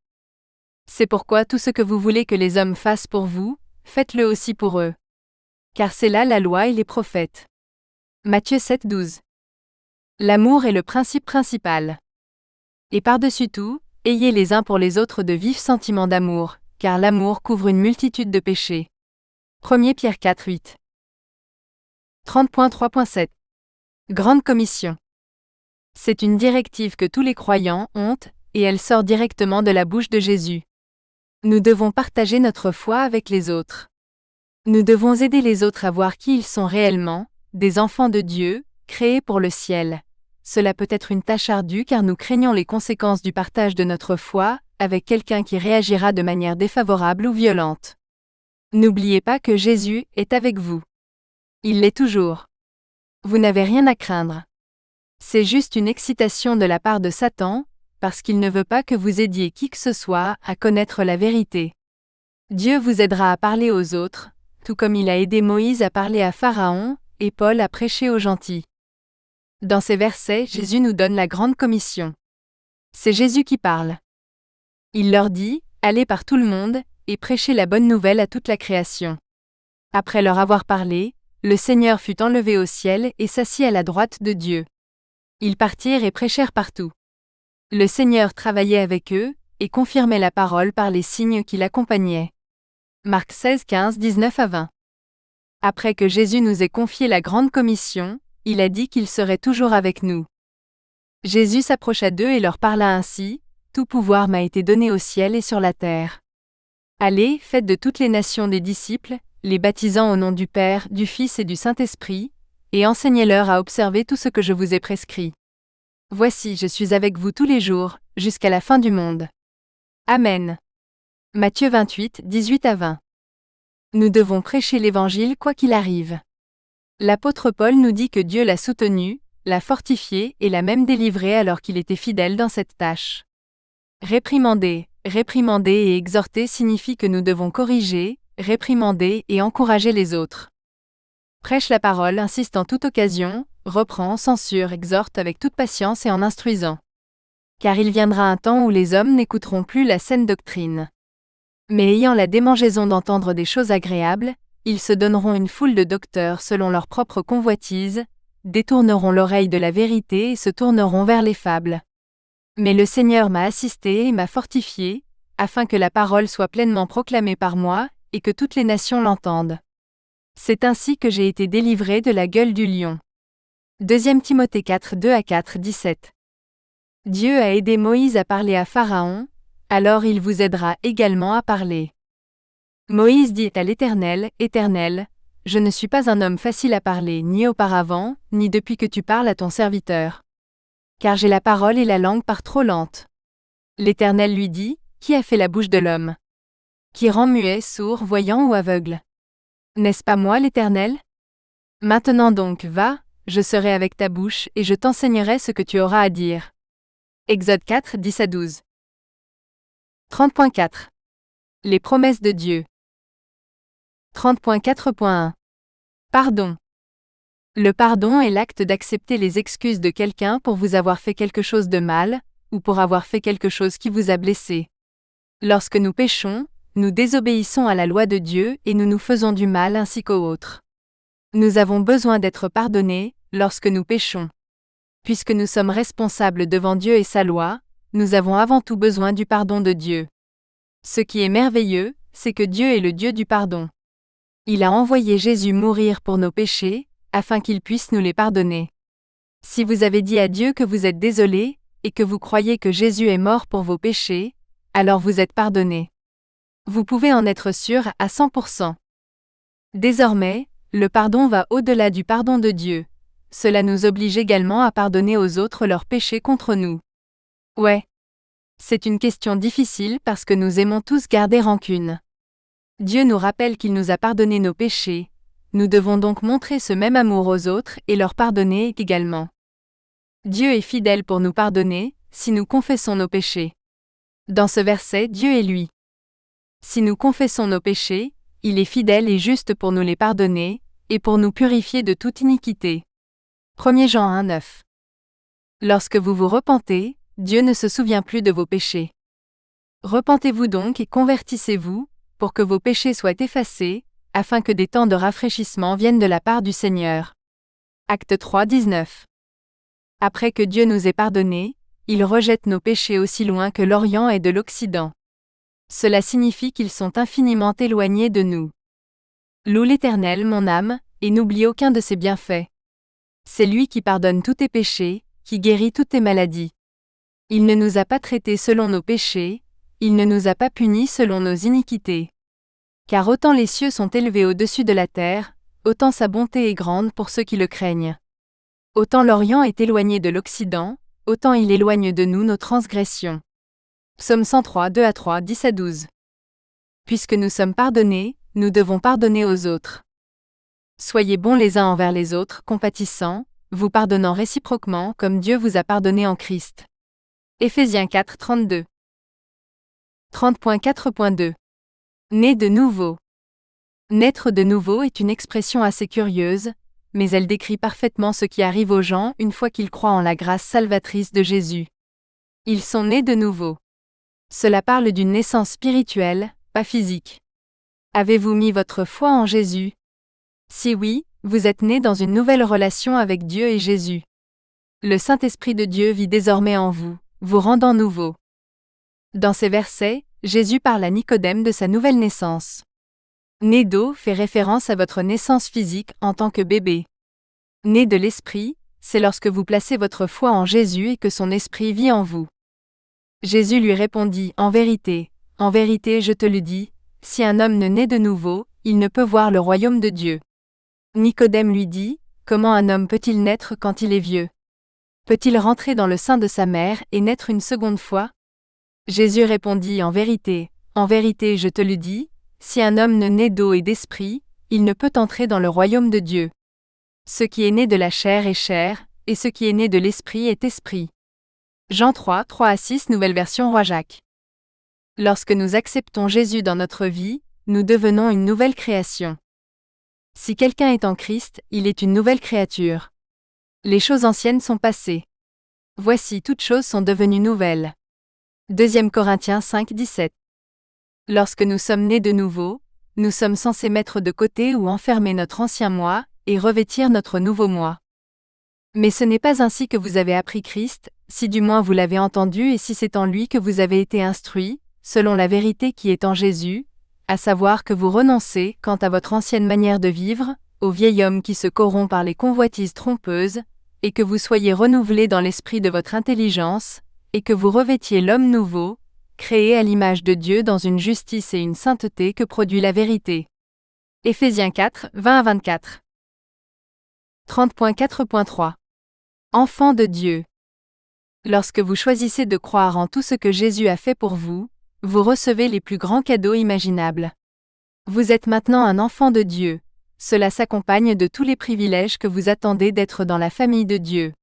C'est pourquoi tout ce que vous voulez que les hommes fassent pour vous, faites-le aussi pour eux. Car c'est là la loi et les prophètes. Matthieu 7, 12. L'amour est le principe principal. Et par-dessus tout, ayez les uns pour les autres de vifs sentiments d'amour, car l'amour couvre une multitude de péchés. 1 Pierre 4, 8. 30.3.7. Grande Commission. C'est une directive que tous les croyants ont, et elle sort directement de la bouche de Jésus. Nous devons partager notre foi avec les autres. Nous devons aider les autres à voir qui ils sont réellement, des enfants de Dieu, créés pour le ciel. Cela peut être une tâche ardue car nous craignons les conséquences du partage de notre foi, avec quelqu'un qui réagira de manière défavorable ou violente. N'oubliez pas que Jésus est avec vous. Il l'est toujours. Vous n'avez rien à craindre. C'est juste une excitation de la part de Satan, parce qu'il ne veut pas que vous aidiez qui que ce soit à connaître la vérité. Dieu vous aidera à parler aux autres, tout comme il a aidé Moïse à parler à Pharaon, et Paul à prêcher aux gentils. Dans ces versets, Jésus nous donne la grande commission. C'est Jésus qui parle. Il leur dit, allez par tout le monde, et prêchez la bonne nouvelle à toute la création. Après leur avoir parlé, le Seigneur fut enlevé au ciel et s'assit à la droite de Dieu. Ils partirent et prêchèrent partout. Le Seigneur travaillait avec eux, et confirmait la parole par les signes qui l'accompagnaient. Marc 16, 15, 19 à 20. Après que Jésus nous ait confié la grande commission, il a dit qu'il serait toujours avec nous. Jésus s'approcha d'eux et leur parla ainsi: Tout pouvoir m'a été donné au ciel et sur la terre. Allez, faites de toutes les nations des disciples, les baptisant au nom du Père, du Fils et du Saint-Esprit, et enseignez-leur à observer tout ce que je vous ai prescrit. Voici, je suis avec vous tous les jours, jusqu'à la fin du monde. Amen. Matthieu 28, 18 à 20. Nous devons prêcher l'Évangile quoi qu'il arrive. L'apôtre Paul nous dit que Dieu l'a soutenu, l'a fortifié et l'a même délivré alors qu'il était fidèle dans cette tâche. Réprimander et exhorter signifie que nous devons corriger, réprimander et encourager les autres. Prêche la parole, insiste en toute occasion, reprend, censure, exhorte avec toute patience et en instruisant. Car il viendra un temps où les hommes n'écouteront plus la saine doctrine. Mais ayant la démangeaison d'entendre des choses agréables, ils se donneront une foule de docteurs selon leur propre convoitise, détourneront l'oreille de la vérité et se tourneront vers les fables. Mais le Seigneur m'a assisté et m'a fortifié, afin que la parole soit pleinement proclamée par moi, et que toutes les nations l'entendent. C'est ainsi que j'ai été délivré de la gueule du lion. 2 Timothée 4, 2 à 4, 17. Dieu a aidé Moïse à parler à Pharaon, alors il vous aidera également à parler. Moïse dit à l'Éternel: Éternel, je ne suis pas un homme facile à parler, ni auparavant, ni depuis que tu parles à ton serviteur. Car j'ai la parole et la langue par trop lente. L'Éternel lui dit: Qui a fait la bouche de l'homme? Qui rend muet, sourd, voyant ou aveugle? N'est-ce pas moi l'Éternel? Maintenant donc, va, je serai avec ta bouche et je t'enseignerai ce que tu auras à dire. Exode 4, 10 à 12. 30.4. Les promesses de Dieu. 30.4.1. Pardon. Le pardon est l'acte d'accepter les excuses de quelqu'un pour vous avoir fait quelque chose de mal, ou pour avoir fait quelque chose qui vous a blessé. Lorsque nous péchons, nous désobéissons à la loi de Dieu et nous nous faisons du mal ainsi qu'aux autres. Nous avons besoin d'être pardonnés lorsque nous péchons. Puisque nous sommes responsables devant Dieu et sa loi, nous avons avant tout besoin du pardon de Dieu. Ce qui est merveilleux, c'est que Dieu est le Dieu du pardon. Il a envoyé Jésus mourir pour nos péchés, afin qu'il puisse nous les pardonner. Si vous avez dit à Dieu que vous êtes désolé, et que vous croyez que Jésus est mort pour vos péchés, alors vous êtes pardonné. Vous pouvez en être sûr à 100%. Désormais, le pardon va au-delà du pardon de Dieu. Cela nous oblige également à pardonner aux autres leurs péchés contre nous. Ouais. C'est une question difficile parce que nous aimons tous garder rancune. Dieu nous rappelle qu'il nous a pardonné nos péchés. Nous devons donc montrer ce même amour aux autres et leur pardonner également. Dieu est fidèle pour nous pardonner, si nous confessons nos péchés. Dans ce verset, Dieu est lui. Si nous confessons nos péchés, il est fidèle et juste pour nous les pardonner, et pour nous purifier de toute iniquité. 1 Jean 1, 9. Lorsque vous vous repentez, Dieu ne se souvient plus de vos péchés. Repentez-vous donc et convertissez-vous, pour que vos péchés soient effacés, afin que des temps de rafraîchissement viennent de la part du Seigneur. Acte 3, 19. Après que Dieu nous ait pardonnés, il rejette nos péchés aussi loin que l'Orient est de l'Occident. Cela signifie qu'ils sont infiniment éloignés de nous. Loue l'Éternel, mon âme, et n'oublie aucun de ses bienfaits. C'est lui qui pardonne tous tes péchés, qui guérit toutes tes maladies. Il ne nous a pas traités selon nos péchés, il ne nous a pas punis selon nos iniquités. Car autant les cieux sont élevés au-dessus de la terre, autant sa bonté est grande pour ceux qui le craignent. Autant l'Orient est éloigné de l'Occident, autant il éloigne de nous nos transgressions. Psaume 103, 2 à 3, 10 à 12. Puisque nous sommes pardonnés, nous devons pardonner aux autres. Soyez bons les uns envers les autres, compatissants, vous pardonnant réciproquement comme Dieu vous a pardonné en Christ. Éphésiens 4, 32. 30.4.2. Né de nouveau. Naître de nouveau est une expression assez curieuse, mais elle décrit parfaitement ce qui arrive aux gens une fois qu'ils croient en la grâce salvatrice de Jésus. Ils sont nés de nouveau. Cela parle d'une naissance spirituelle, pas physique. Avez-vous mis votre foi en Jésus? Si oui, vous êtes nés dans une nouvelle relation avec Dieu et Jésus. Le Saint-Esprit de Dieu vit désormais en vous, vous rendant nouveau. Dans ces versets, Jésus parle à Nicodème de sa nouvelle naissance. Né d'eau fait référence à votre naissance physique en tant que bébé. Né de l'Esprit, c'est lorsque vous placez votre foi en Jésus et que son Esprit vit en vous. Jésus lui répondit, en vérité, je te le dis, si un homme ne naît de nouveau, il ne peut voir le royaume de Dieu. Nicodème lui dit, comment un homme peut-il naître quand il est vieux? Peut-il rentrer dans le sein de sa mère et naître une seconde fois? Jésus répondit, en vérité, je te le dis, si un homme ne naît d'eau et d'esprit, il ne peut entrer dans le royaume de Dieu. Ce qui est né de la chair est chair, et ce qui est né de l'esprit est esprit. Jean 3, 3-6 Nouvelle version Roi Jacques. Lorsque nous acceptons Jésus dans notre vie, nous devenons une nouvelle création. Si quelqu'un est en Christ, il est une nouvelle créature. Les choses anciennes sont passées. Voici, toutes choses sont devenues nouvelles. 2 Corinthiens 5, 17. Lorsque nous sommes nés de nouveau, nous sommes censés mettre de côté ou enfermer notre ancien moi, et revêtir notre nouveau moi. Mais ce n'est pas ainsi que vous avez appris Christ, si du moins vous l'avez entendu et si c'est en lui que vous avez été instruits, selon la vérité qui est en Jésus, à savoir que vous renoncez, quant à votre ancienne manière de vivre, au vieil homme qui se corrompt par les convoitises trompeuses, et que vous soyez renouvelés dans l'esprit de votre intelligence, et que vous revêtiez l'homme nouveau, créé à l'image de Dieu dans une justice et une sainteté que produit la vérité. Éphésiens 4, 20-24. 30.4.3. Enfant de Dieu. Lorsque vous choisissez de croire en tout ce que Jésus a fait pour vous, vous recevez les plus grands cadeaux imaginables. Vous êtes maintenant un enfant de Dieu. Cela s'accompagne de tous les privilèges que vous attendez d'être dans la famille de Dieu.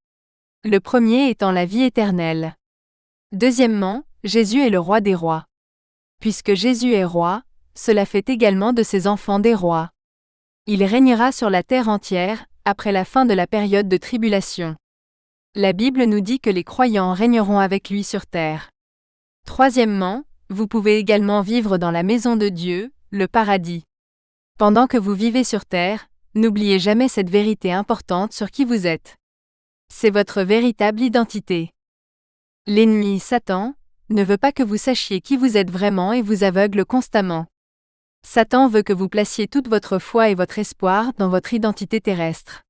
Le premier étant la vie éternelle. Deuxièmement, Jésus est le roi des rois. Puisque Jésus est roi, cela fait également de ses enfants des rois. Il régnera sur la terre entière, après la fin de la période de tribulation. La Bible nous dit que les croyants régneront avec lui sur terre. Troisièmement, vous pouvez également vivre dans la maison de Dieu, le paradis. Pendant que vous vivez sur terre, n'oubliez jamais cette vérité importante sur qui vous êtes. C'est votre véritable identité. L'ennemi, Satan, ne veut pas que vous sachiez qui vous êtes vraiment et vous aveugle constamment. Satan veut que vous placiez toute votre foi et votre espoir dans votre identité terrestre.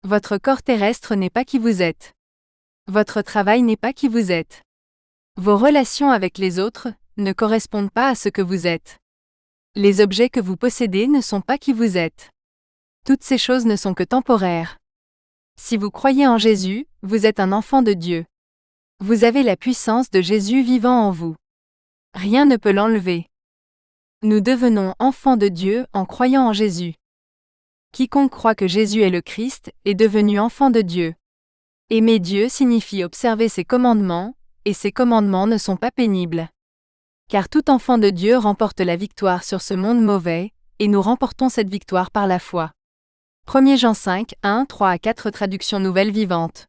Votre corps terrestre n'est pas qui vous êtes. Votre travail n'est pas qui vous êtes. Vos relations avec les autres ne correspondent pas à ce que vous êtes. Les objets que vous possédez ne sont pas qui vous êtes. Toutes ces choses ne sont que temporaires. Si vous croyez en Jésus, vous êtes un enfant de Dieu. Vous avez la puissance de Jésus vivant en vous. Rien ne peut l'enlever. Nous devenons enfants de Dieu en croyant en Jésus. Quiconque croit que Jésus est le Christ est devenu enfant de Dieu. Aimer Dieu signifie observer ses commandements, et ses commandements ne sont pas pénibles. Car tout enfant de Dieu remporte la victoire sur ce monde mauvais, et nous remportons cette victoire par la foi. 1 Jean 5, 1, 3-4 Traduction nouvelle vivante.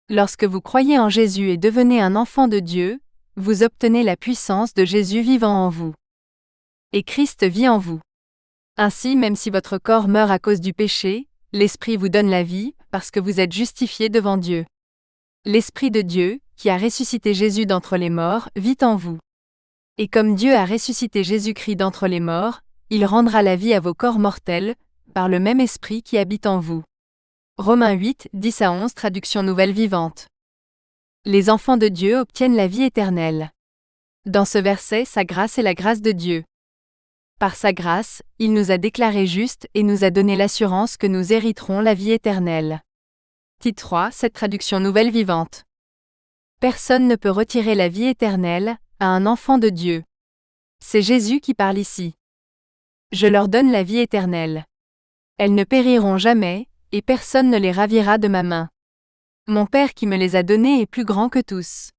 Lorsque vous croyez en Jésus et devenez un enfant de Dieu, vous obtenez la puissance de Jésus vivant en vous. Et Christ vit en vous. Ainsi, même si votre corps meurt à cause du péché, l'Esprit vous donne la vie, parce que vous êtes justifiés devant Dieu. L'Esprit de Dieu, qui a ressuscité Jésus d'entre les morts, vit en vous. Et comme Dieu a ressuscité Jésus-Christ d'entre les morts, il rendra la vie à vos corps mortels, par le même Esprit qui habite en vous. Romains 8, 10-11 Traduction nouvelle vivante. Les enfants de Dieu obtiennent la vie éternelle. Dans ce verset, sa grâce est la grâce de Dieu. Par sa grâce, il nous a déclarés justes et nous a donné l'assurance que nous hériterons la vie éternelle. Titre 3, cette traduction nouvelle vivante. Personne ne peut retirer la vie éternelle à un enfant de Dieu. C'est Jésus qui parle ici. Je leur donne la vie éternelle. Elles ne périront jamais, et personne ne les ravira de ma main. Mon Père qui me les a données est plus grand que tous.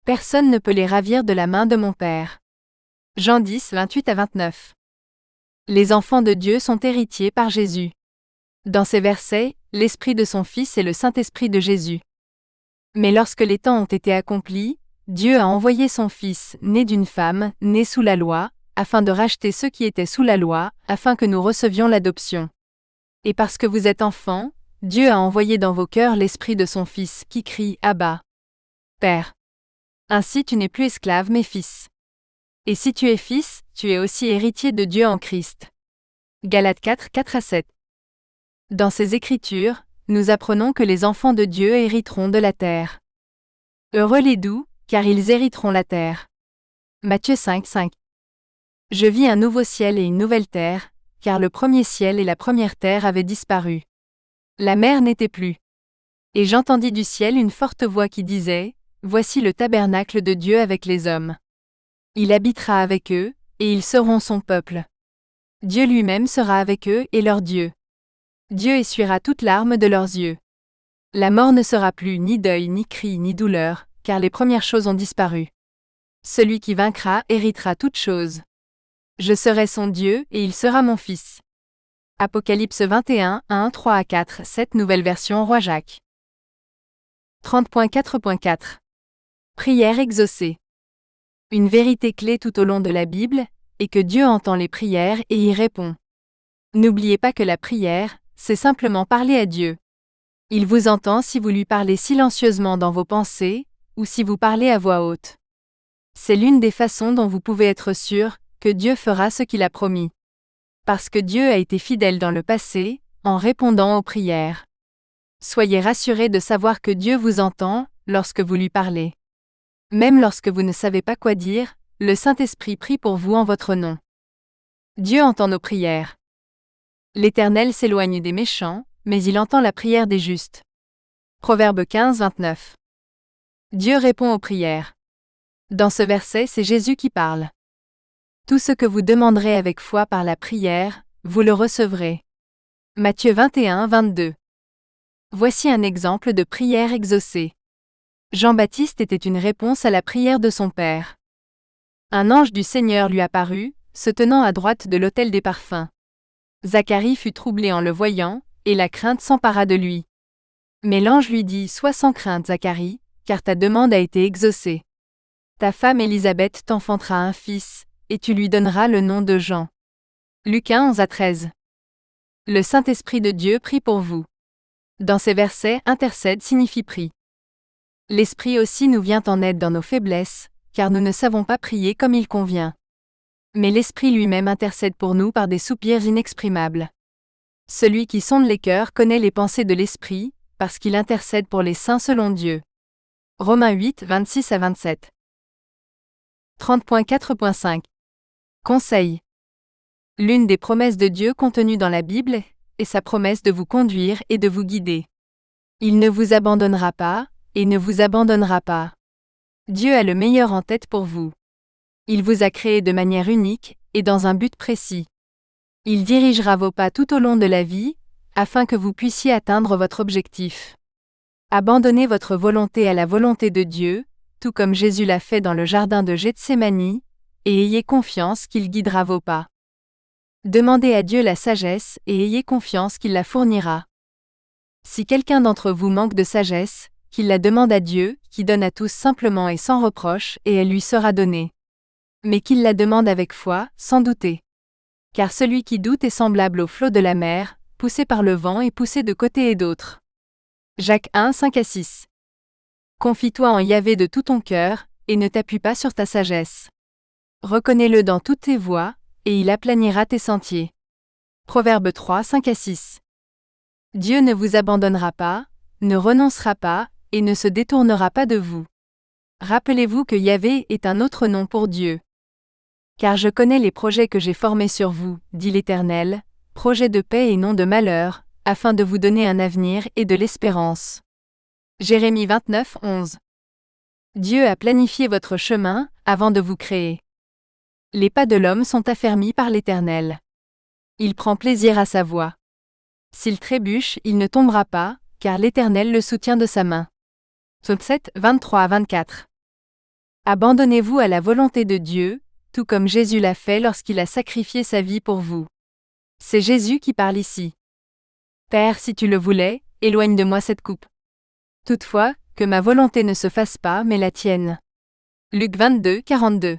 Personne ne peut les ravir de la main de mon Père. Jean 10, 28-29. Les enfants de Dieu sont héritiers par Jésus. Dans ces versets, l'Esprit de son Fils est le Saint-Esprit de Jésus. Mais lorsque les temps ont été accomplis, Dieu a envoyé son Fils, né d'une femme, né sous la loi, afin de racheter ceux qui étaient sous la loi, afin que nous recevions l'adoption. Et parce que vous êtes enfants, Dieu a envoyé dans vos cœurs l'Esprit de son Fils qui crie « Abba, Père ». Ainsi tu n'es plus esclave mais fils. Et si tu es fils, tu es aussi héritier de Dieu en Christ. Galates 4, 4-7. Dans ces Écritures, nous apprenons que les enfants de Dieu hériteront de la terre. Heureux les doux, car ils hériteront la terre. Matthieu 5, 5. Je vis un nouveau ciel et une nouvelle terre, car le premier ciel et la première terre avaient disparu. La mer n'était plus. Et j'entendis du ciel une forte voix qui disait, « Voici le tabernacle de Dieu avec les hommes. Il habitera avec eux, et ils seront son peuple. Dieu lui-même sera avec eux et leur Dieu. Dieu essuiera toute larme de leurs yeux. La mort ne sera plus ni deuil, ni cri, ni douleur, car les premières choses ont disparu. Celui qui vaincra héritera toutes choses. Je serai son Dieu et il sera mon fils. » Apocalypse 21, 1, 3-4, 7 nouvelle version Roi Jacques. 30.4.4 Prière exaucée. Une vérité clé tout au long de la Bible est que Dieu entend les prières et y répond. N'oubliez pas que la prière, c'est simplement parler à Dieu. Il vous entend si vous lui parlez silencieusement dans vos pensées, ou si vous parlez à voix haute. C'est l'une des façons dont vous pouvez être sûr que Dieu fera ce qu'il a promis. Parce que Dieu a été fidèle dans le passé, en répondant aux prières. Soyez rassurés de savoir que Dieu vous entend lorsque vous lui parlez. Même lorsque vous ne savez pas quoi dire, le Saint-Esprit prie pour vous en votre nom. Dieu entend nos prières. L'Éternel s'éloigne des méchants, mais il entend la prière des justes. Proverbe 15, 29. Dieu répond aux prières. Dans ce verset, c'est Jésus qui parle. Tout ce que vous demanderez avec foi par la prière, vous le recevrez. Matthieu 21, 22. Voici un exemple de prière exaucée. Jean-Baptiste était une réponse à la prière de son père. Un ange du Seigneur lui apparut, se tenant à droite de l'autel des parfums. Zacharie fut troublé en le voyant, et la crainte s'empara de lui. Mais l'ange lui dit « Sois sans crainte, Zacharie, car ta demande a été exaucée. Ta femme Élisabeth t'enfantera un fils, et tu lui donneras le nom de Jean. » Luc 1, 11-13. Le Saint-Esprit de Dieu prie pour vous. Dans ces versets, intercède signifie prie. L'Esprit aussi nous vient en aide dans nos faiblesses, car nous ne savons pas prier comme il convient. Mais l'Esprit lui-même intercède pour nous par des soupirs inexprimables. Celui qui sonde les cœurs connaît les pensées de l'Esprit, parce qu'il intercède pour les saints selon Dieu. Romains 8, 26-27. 30.4.5 Conseil. L'une des promesses de Dieu contenues dans la Bible est sa promesse de vous conduire et de vous guider. Il ne vous abandonnera pas, et ne vous abandonnera pas. Dieu a le meilleur en tête pour vous. Il vous a créé de manière unique, et dans un but précis. Il dirigera vos pas tout au long de la vie, afin que vous puissiez atteindre votre objectif. Abandonnez votre volonté à la volonté de Dieu, tout comme Jésus l'a fait dans le jardin de Gethsémani, et ayez confiance qu'il guidera vos pas. Demandez à Dieu la sagesse et ayez confiance qu'il la fournira. Si quelqu'un d'entre vous manque de sagesse, qu'il la demande à Dieu, qui donne à tous simplement et sans reproche, et elle lui sera donnée. Mais qu'il la demande avec foi, sans douter. Car celui qui doute est semblable au flot de la mer, poussé par le vent et poussé de côté et d'autre. Jacques 1, 5-6. Confie-toi en Yahvé de tout ton cœur, et ne t'appuie pas sur ta sagesse. Reconnais-le dans toutes tes voies, et il aplanira tes sentiers. Proverbe 3, 5-6. Dieu ne vous abandonnera pas, ne renoncera pas, et ne se détournera pas de vous. Rappelez-vous que Yahvé est un autre nom pour Dieu. Car je connais les projets que j'ai formés sur vous, dit l'Éternel, projets de paix et non de malheur, afin de vous donner un avenir et de l'espérance. Jérémie 29, 11. Dieu a planifié votre chemin avant de vous créer. Les pas de l'homme sont affermis par l'Éternel. Il prend plaisir à sa voie. S'il trébuche, il ne tombera pas, car l'Éternel le soutient de sa main. Psaume 7, 23-24. Abandonnez-vous à la volonté de Dieu, tout comme Jésus l'a fait lorsqu'il a sacrifié sa vie pour vous. C'est Jésus qui parle ici. Père, si tu le voulais, éloigne de moi cette coupe. Toutefois, que ma volonté ne se fasse pas mais la tienne. Luc 22, 42.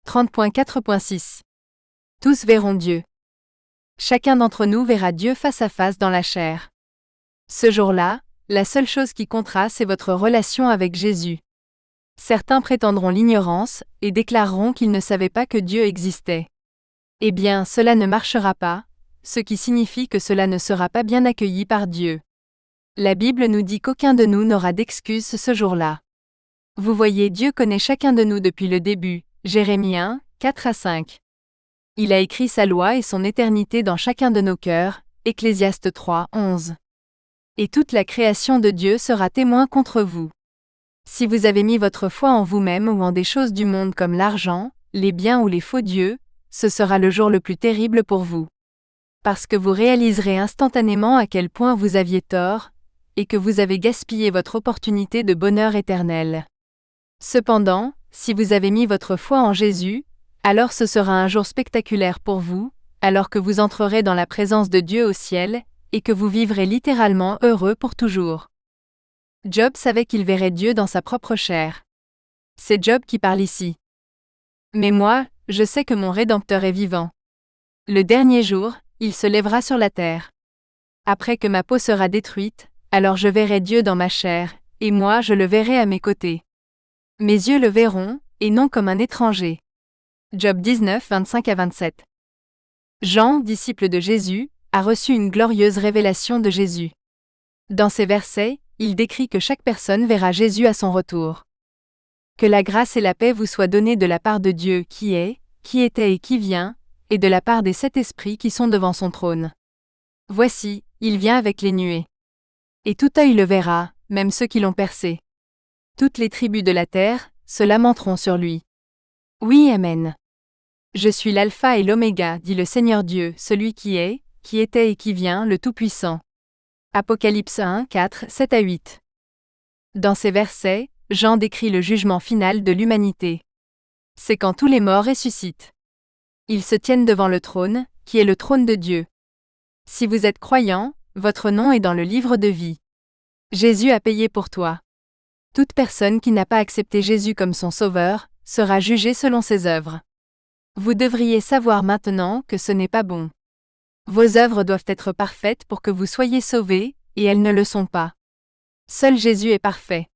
30.4.6 Tous verront Dieu. Chacun d'entre nous verra Dieu face à face dans la chair. Ce jour-là, la seule chose qui comptera c'est votre relation avec Jésus. Certains prétendront l'ignorance et déclareront qu'ils ne savaient pas que Dieu existait. Eh bien, cela ne marchera pas, ce qui signifie que cela ne sera pas bien accueilli par Dieu. La Bible nous dit qu'aucun de nous n'aura d'excuses ce jour-là. Vous voyez, Dieu connaît chacun de nous depuis le début, Jérémie 1, 4-5. Il a écrit sa loi et son éternité dans chacun de nos cœurs, Ecclésiaste 3, 11. Et toute la création de Dieu sera témoin contre vous. Si vous avez mis votre foi en vous-même ou en des choses du monde comme l'argent, les biens ou les faux dieux, ce sera le jour le plus terrible pour vous. Parce que vous réaliserez instantanément à quel point vous aviez tort, et que vous avez gaspillé votre opportunité de bonheur éternel. Cependant, si vous avez mis votre foi en Jésus, alors ce sera un jour spectaculaire pour vous, alors que vous entrerez dans la présence de Dieu au ciel, et que vous vivrez littéralement heureux pour toujours. Job savait qu'il verrait Dieu dans sa propre chair. C'est Job qui parle ici. Mais moi, je sais que mon Rédempteur est vivant. Le dernier jour, il se lèvera sur la terre. Après que ma peau sera détruite, alors je verrai Dieu dans ma chair, et moi je le verrai à mes côtés. Mes yeux le verront, et non comme un étranger. Job 19, 25-27. Jean, disciple de Jésus, a reçu une glorieuse révélation de Jésus. Dans ces versets, il décrit que chaque personne verra Jésus à son retour. Que la grâce et la paix vous soient données de la part de Dieu qui est, qui était et qui vient, et de la part des 7 esprits qui sont devant son trône. Voici, il vient avec les nuées. Et tout œil le verra, même ceux qui l'ont percé. Toutes les tribus de la terre se lamenteront sur lui. Oui, Amen. Je suis l'Alpha et l'Oméga, dit le Seigneur Dieu, celui qui est, qui était et qui vient, le Tout-Puissant. Apocalypse 1, 4, 7-8. Dans ces versets, Jean décrit le jugement final de l'humanité. C'est quand tous les morts ressuscitent. Ils se tiennent devant le trône, qui est le trône de Dieu. Si vous êtes croyant, votre nom est dans le livre de vie. Jésus a payé pour toi. Toute personne qui n'a pas accepté Jésus comme son sauveur sera jugée selon ses œuvres. Vous devriez savoir maintenant que ce n'est pas bon. Vos œuvres doivent être parfaites pour que vous soyez sauvés, et elles ne le sont pas. Seul Jésus est parfait.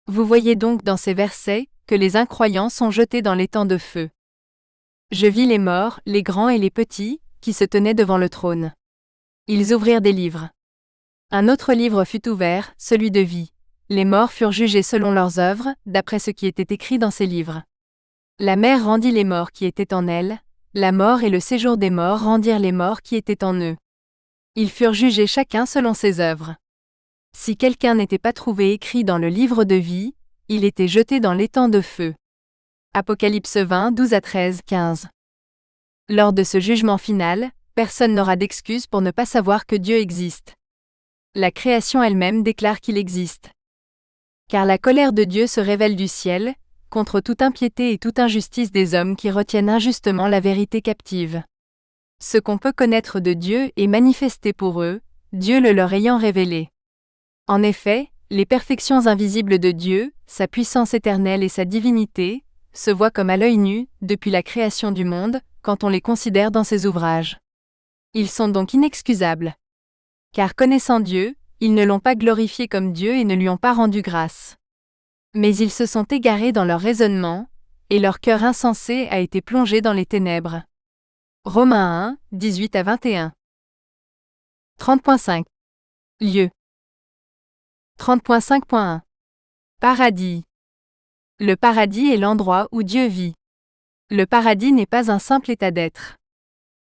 Vous voyez donc dans ces versets que les incroyants sont jetés dans l'étang de feu. Je vis les morts, les grands et les petits, qui se tenaient devant le trône. Ils ouvrirent des livres. Un autre livre fut ouvert, celui de vie. Les morts furent jugés selon leurs œuvres, d'après ce qui était écrit dans ces livres. La mer rendit les morts qui étaient en elle, la mort et le séjour des morts rendirent les morts qui étaient en eux. Ils furent jugés chacun selon ses œuvres. Si quelqu'un n'était pas trouvé écrit dans le livre de vie, il était jeté dans l'étang de feu. Apocalypse 20, 12-13, 15. Lors de ce jugement final, personne n'aura d'excuse pour ne pas savoir que Dieu existe. La création elle-même déclare qu'il existe. Car la colère de Dieu se révèle du ciel, contre toute impiété et toute injustice des hommes qui retiennent injustement la vérité captive. Ce qu'on peut connaître de Dieu est manifesté pour eux, Dieu le leur ayant révélé. En effet, les perfections invisibles de Dieu, sa puissance éternelle et sa divinité, se voient comme à l'œil nu, depuis la création du monde, quand on les considère dans ses ouvrages. Ils sont donc inexcusables. Car connaissant Dieu, ils ne l'ont pas glorifié comme Dieu et ne lui ont pas rendu grâce. Mais ils se sont égarés dans leur raisonnement, et leur cœur insensé a été plongé dans les ténèbres. Romains 1, 18-21. 30.5. Lieu. 30.5.1. Paradis. Le paradis est l'endroit où Dieu vit. Le paradis n'est pas un simple état d'être.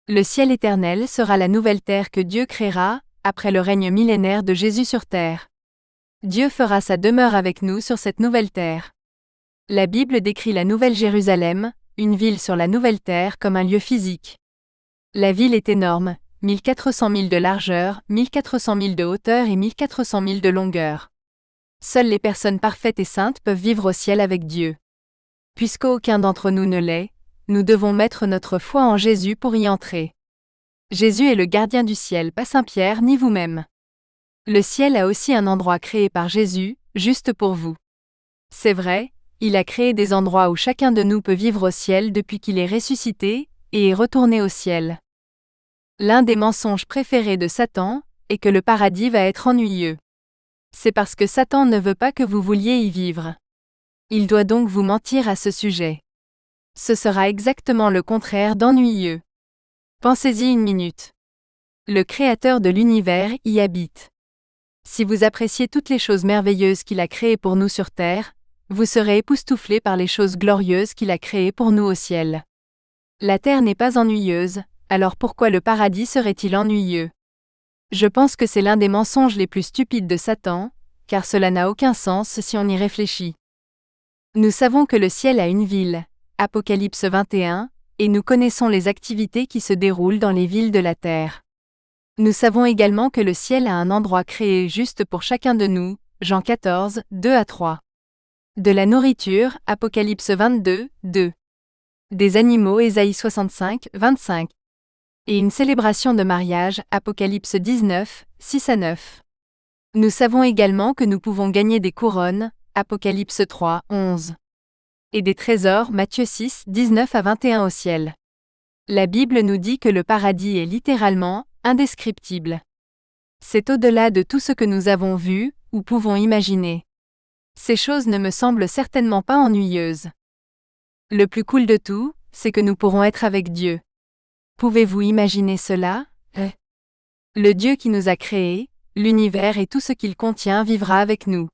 Le ciel éternel sera la nouvelle terre que Dieu créera, après le règne millénaire de Jésus sur terre. Dieu fera sa demeure avec nous sur cette nouvelle terre. La Bible décrit la Nouvelle Jérusalem, une ville sur la nouvelle terre, comme un lieu physique. La ville est énorme, 1400 milles de largeur, 1400 milles de hauteur et 1400 milles de longueur. Seules les personnes parfaites et saintes peuvent vivre au ciel avec Dieu. Puisqu'aucun d'entre nous ne l'est, nous devons mettre notre foi en Jésus pour y entrer. Jésus est le gardien du ciel, pas Saint-Pierre ni vous-même. Le ciel a aussi un endroit créé par Jésus, juste pour vous. C'est vrai, il a créé des endroits où chacun de nous peut vivre au ciel depuis qu'il est ressuscité et est retourné au ciel. L'un des mensonges préférés de Satan est que le paradis va être ennuyeux. C'est parce que Satan ne veut pas que vous vouliez y vivre. Il doit donc vous mentir à ce sujet. Ce sera exactement le contraire d'ennuyeux. Pensez-y une minute. Le Créateur de l'univers y habite. Si vous appréciez toutes les choses merveilleuses qu'il a créées pour nous sur terre, vous serez époustouflés par les choses glorieuses qu'il a créées pour nous au ciel. La terre n'est pas ennuyeuse, alors pourquoi le paradis serait-il ennuyeux? Je pense que c'est l'un des mensonges les plus stupides de Satan, car cela n'a aucun sens si on y réfléchit. Nous savons que le ciel a une ville, Apocalypse 21, et nous connaissons les activités qui se déroulent dans les villes de la terre. Nous savons également que le ciel a un endroit créé juste pour chacun de nous, Jean 14, 2-3. De la nourriture, Apocalypse 22, 2. Des animaux, Ésaïe 65, 25. Et une célébration de mariage, Apocalypse 19, 6-9. Nous savons également que nous pouvons gagner des couronnes, Apocalypse 3, 11. Et des trésors, Matthieu 6, 19-21 au ciel. La Bible nous dit que le paradis est littéralement indescriptible. C'est au-delà de tout ce que nous avons vu ou pouvons imaginer. Ces choses ne me semblent certainement pas ennuyeuses. Le plus cool de tout, c'est que nous pourrons être avec Dieu. Pouvez-vous imaginer cela? Le Dieu qui nous a créés, l'univers et tout ce qu'il contient vivra avec nous.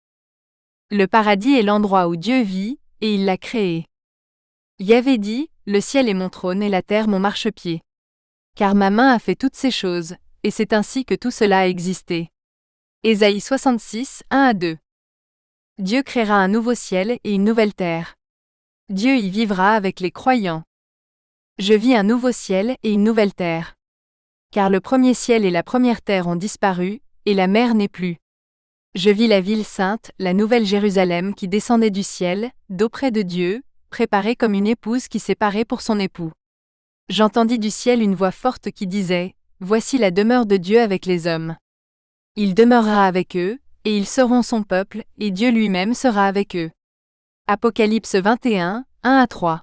Le paradis est l'endroit où Dieu vit, et il l'a créé. Yahvé dit, le ciel est mon trône et la terre mon marchepied. Car ma main a fait toutes ces choses, et c'est ainsi que tout cela a existé. Ésaïe 66, 1-2. Dieu créera un nouveau ciel et une nouvelle terre. Dieu y vivra avec les croyants. Je vis un nouveau ciel et une nouvelle terre. Car le premier ciel et la première terre ont disparu, et la mer n'est plus. Je vis la ville sainte, la nouvelle Jérusalem qui descendait du ciel, d'auprès de Dieu, préparée comme une épouse qui s'est parée pour son époux. J'entendis du ciel une voix forte qui disait, « Voici la demeure de Dieu avec les hommes. Il demeurera avec eux, et ils seront son peuple, et Dieu lui-même sera avec eux. » Apocalypse 21, 1-3.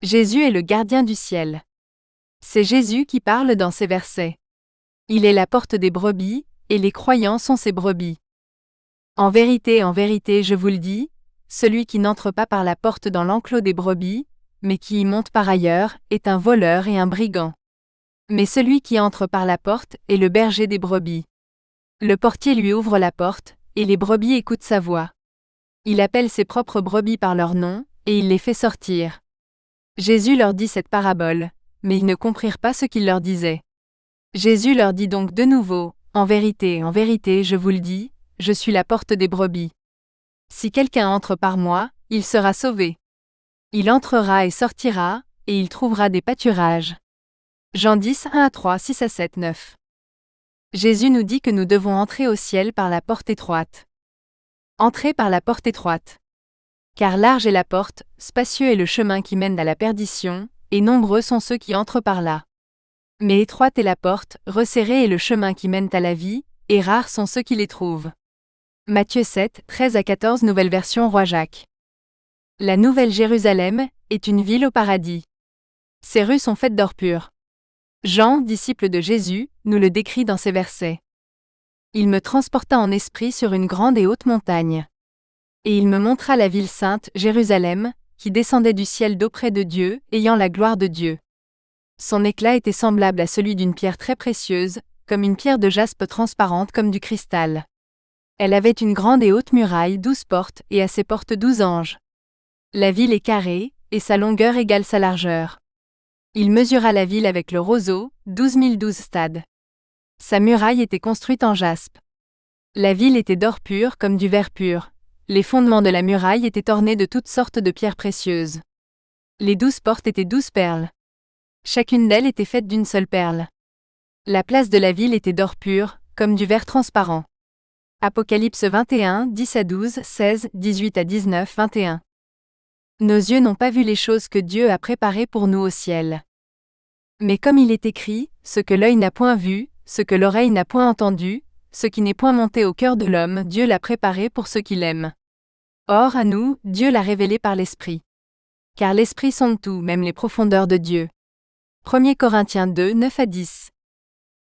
Jésus est le gardien du ciel. C'est Jésus qui parle dans ces versets. Il est la porte des brebis, et les croyants sont ses brebis. En vérité, je vous le dis, celui qui n'entre pas par la porte dans l'enclos des brebis, mais qui y monte par ailleurs, est un voleur et un brigand. Mais celui qui entre par la porte est le berger des brebis. Le portier lui ouvre la porte, et les brebis écoutent sa voix. Il appelle ses propres brebis par leur nom, et il les fait sortir. Jésus leur dit cette parabole, mais ils ne comprirent pas ce qu'il leur disait. Jésus leur dit donc de nouveau, en vérité, je vous le dis, je suis la porte des brebis. Si quelqu'un entre par moi, il sera sauvé. Il entrera et sortira, et il trouvera des pâturages. Jean 10, 1-3, 6-7, 9. Jésus nous dit que nous devons entrer au ciel par la porte étroite. Entrez par la porte étroite. Car large est la porte, spacieux est le chemin qui mène à la perdition, et nombreux sont ceux qui entrent par là. Mais étroite est la porte, resserré est le chemin qui mène à la vie, et rares sont ceux qui les trouvent. Matthieu 7, 13-14 Nouvelle version Roi Jacques. La Nouvelle Jérusalem est une ville au paradis. Ses rues sont faites d'or pur. Jean, disciple de Jésus, nous le décrit dans ces versets. Il me transporta en esprit sur une grande et haute montagne. Et il me montra la ville sainte, Jérusalem, qui descendait du ciel d'auprès de Dieu, ayant la gloire de Dieu. Son éclat était semblable à celui d'une pierre très précieuse, comme une pierre de jaspe transparente comme du cristal. Elle avait une grande et haute muraille, 12 portes, et à ses portes 12 anges. La ville est carrée, et sa longueur égale sa largeur. Il mesura la ville avec le roseau, 12 012 stades. Sa muraille était construite en jaspe. La ville était d'or pur comme du verre pur. Les fondements de la muraille étaient ornés de toutes sortes de pierres précieuses. Les 12 portes étaient 12 perles. Chacune d'elles était faite d'une seule perle. La place de la ville était d'or pur, comme du verre transparent. Apocalypse 21, 10-12, 16, 18-19, 21. Nos yeux n'ont pas vu les choses que Dieu a préparées pour nous au ciel. Mais comme il est écrit, ce que l'œil n'a point vu, ce que l'oreille n'a point entendu, ce qui n'est point monté au cœur de l'homme, Dieu l'a préparé pour ceux qui l'aiment. Or, à nous, Dieu l'a révélé par l'Esprit. Car l'Esprit sonde tout, même les profondeurs de Dieu. 1 Corinthiens 2, 9-10.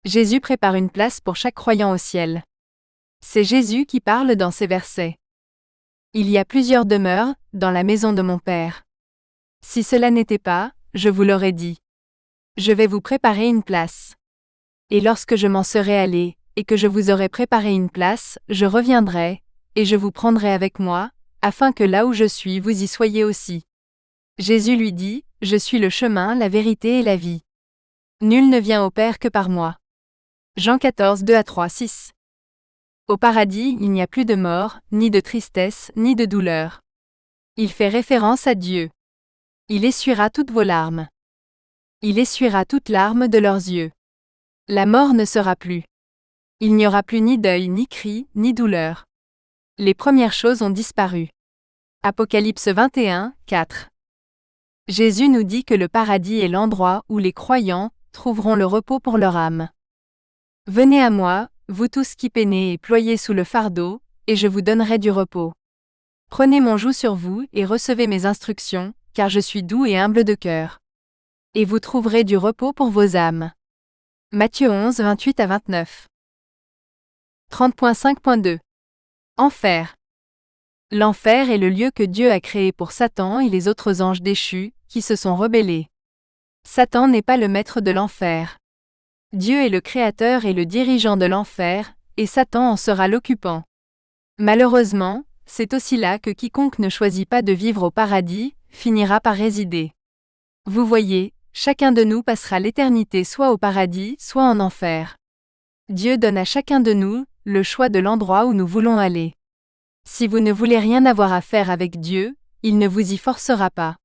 Jésus prépare une place pour chaque croyant au ciel. C'est Jésus qui parle dans ces versets. Il y a plusieurs demeures dans la maison de mon Père. Si cela n'était pas, je vous l'aurais dit. Je vais vous préparer une place. Et lorsque je m'en serai allé, et que je vous aurai préparé une place, je reviendrai, et je vous prendrai avec moi, afin que là où je suis vous y soyez aussi. Jésus lui dit, Je suis le chemin, la vérité et la vie. Nul ne vient au Père que par moi. Jean 14, 2-3-6. Au paradis, il n'y a plus de mort, ni de tristesse, ni de douleur. Il fait référence à Dieu. Il essuiera toutes vos larmes. Il essuiera toutes larmes de leurs yeux. La mort ne sera plus. Il n'y aura plus ni deuil, ni cri, ni douleur. Les premières choses ont disparu. Apocalypse 21, 4. Jésus nous dit que le paradis est l'endroit où les croyants trouveront le repos pour leur âme. Venez à moi, vous tous qui peinez et ployez sous le fardeau, et je vous donnerai du repos. Prenez mon joug sur vous et recevez mes instructions, car je suis doux et humble de cœur. Et vous trouverez du repos pour vos âmes. Matthieu 11, 28-29. 30.5.2. Enfer. L'enfer est le lieu que Dieu a créé pour Satan et les autres anges déchus, qui se sont rebellés. Satan n'est pas le maître de l'enfer. Dieu est le créateur et le dirigeant de l'enfer, et Satan en sera l'occupant. Malheureusement, c'est aussi là que quiconque ne choisit pas de vivre au paradis, finira par résider. Vous voyez, chacun de nous passera l'éternité soit au paradis, soit en enfer. Dieu donne à chacun de nous le choix de l'endroit où nous voulons aller. Si vous ne voulez rien avoir à faire avec Dieu, il ne vous y forcera pas.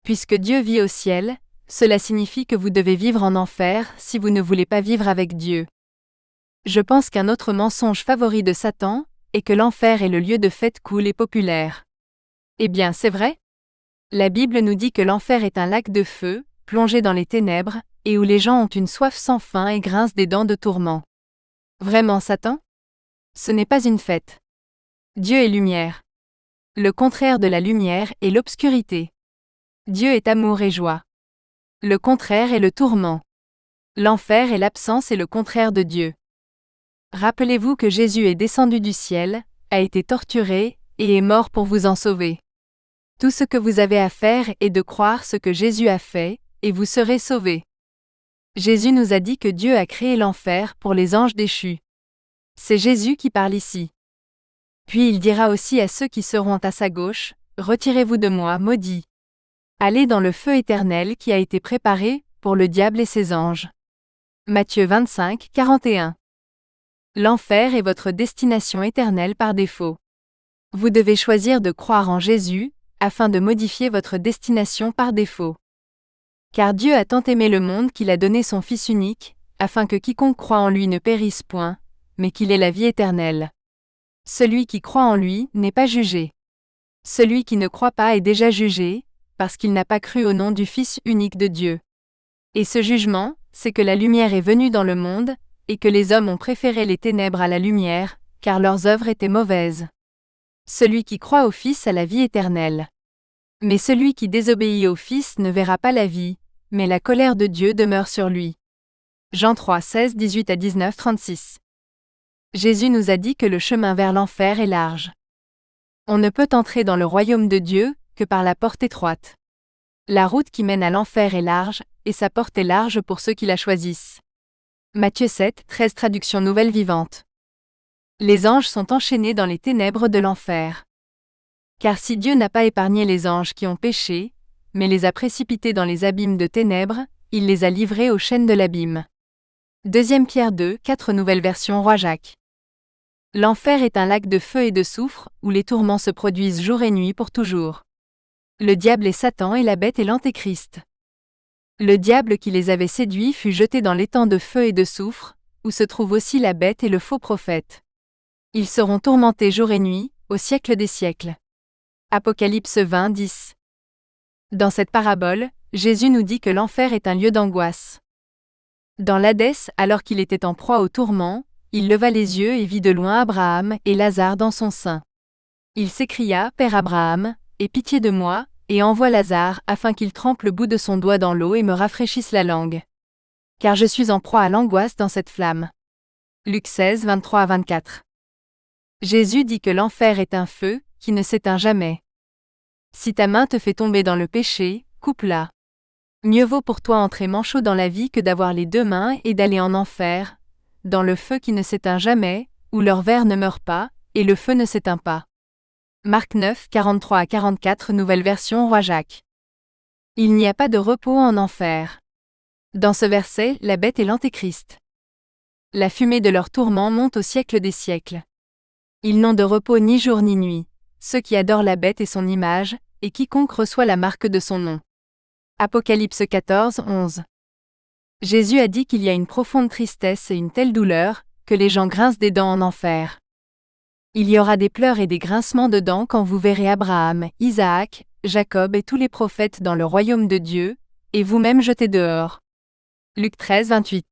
Puisque Dieu vit au ciel, cela signifie que vous devez vivre en enfer si vous ne voulez pas vivre avec Dieu. Je pense qu'un autre mensonge favori de Satan est que l'enfer est le lieu de fêtes cool et populaires. Eh bien, c'est vrai? La Bible nous dit que l'enfer est un lac de feu, plongé dans les ténèbres, et où les gens ont une soif sans fin et grincent des dents de tourment. Vraiment Satan? Ce n'est pas une fête. Dieu est lumière. Le contraire de la lumière est l'obscurité. Dieu est amour et joie. Le contraire est le tourment. L'enfer est l'absence et le contraire de Dieu. Rappelez-vous que Jésus est descendu du ciel, a été torturé, et est mort pour vous en sauver. Tout ce que vous avez à faire est de croire ce que Jésus a fait, et vous serez sauvés. Jésus nous a dit que Dieu a créé l'enfer pour les anges déchus. C'est Jésus qui parle ici. Puis il dira aussi à ceux qui seront à sa gauche, « Retirez-vous de moi, maudits. Allez dans le feu éternel qui a été préparé pour le diable et ses anges. » Matthieu 25, 41. L'enfer est votre destination éternelle par défaut. Vous devez choisir de croire en Jésus, afin de modifier votre destination par défaut. Car Dieu a tant aimé le monde qu'il a donné son Fils unique, afin que quiconque croit en lui ne périsse point, mais qu'il ait la vie éternelle. Celui qui croit en lui n'est pas jugé. Celui qui ne croit pas est déjà jugé, parce qu'il n'a pas cru au nom du Fils unique de Dieu. Et ce jugement, c'est que la lumière est venue dans le monde, et que les hommes ont préféré les ténèbres à la lumière, car leurs œuvres étaient mauvaises. Celui qui croit au Fils a la vie éternelle. Mais celui qui désobéit au Fils ne verra pas la vie, mais la colère de Dieu demeure sur lui. Jean 3, 16, 18-19, 36. Jésus nous a dit que le chemin vers l'enfer est large. On ne peut entrer dans le royaume de Dieu que par la porte étroite. La route qui mène à l'enfer est large, et sa porte est large pour ceux qui la choisissent. Matthieu 7, 13 traduction nouvelle vivante. Les anges sont enchaînés dans les ténèbres de l'enfer. Car si Dieu n'a pas épargné les anges qui ont péché, mais les a précipités dans les abîmes de ténèbres, il les a livrés aux chaînes de l'abîme. 2 Pierre 2, 4 nouvelle version Roi Jacques. L'enfer est un lac de feu et de soufre, où les tourments se produisent jour et nuit pour toujours. Le diable est Satan et la bête est l'Antéchrist. Le diable qui les avait séduits fut jeté dans l'étang de feu et de soufre, où se trouvent aussi la bête et le faux prophète. Ils seront tourmentés jour et nuit, au siècle des siècles. Apocalypse 20, 10. Dans cette parabole, Jésus nous dit que l'enfer est un lieu d'angoisse. Dans l'Hadès, alors qu'il était en proie au tourment, il leva les yeux et vit de loin Abraham et Lazare dans son sein. Il s'écria, « Père Abraham, aie pitié de moi, et envoie Lazare afin qu'il trempe le bout de son doigt dans l'eau et me rafraîchisse la langue. Car je suis en proie à l'angoisse dans cette flamme. » Luc 16, 23-24. Jésus dit que l'enfer est un feu qui ne s'éteint jamais. Si ta main te fait tomber dans le péché, coupe-la. Mieux vaut pour toi entrer manchot dans la vie que d'avoir les deux mains et d'aller en enfer, dans le feu qui ne s'éteint jamais, où leur ver ne meurt pas, et le feu ne s'éteint pas. Marc 9, 43-44 Nouvelle version Roi Jacques. Il n'y a pas de repos en enfer. Dans ce verset, la bête est l'Antéchrist. La fumée de leur tourment monte au siècle des siècles. Ils n'ont de repos ni jour ni nuit, ceux qui adorent la bête et son image, et quiconque reçoit la marque de son nom. Apocalypse 14, 11. Jésus a dit qu'il y a une profonde tristesse et une telle douleur, que les gens grincent des dents en enfer. Il y aura des pleurs et des grincements de dents quand vous verrez Abraham, Isaac, Jacob et tous les prophètes dans le royaume de Dieu, et vous-même jetés dehors. Luc 13, 28.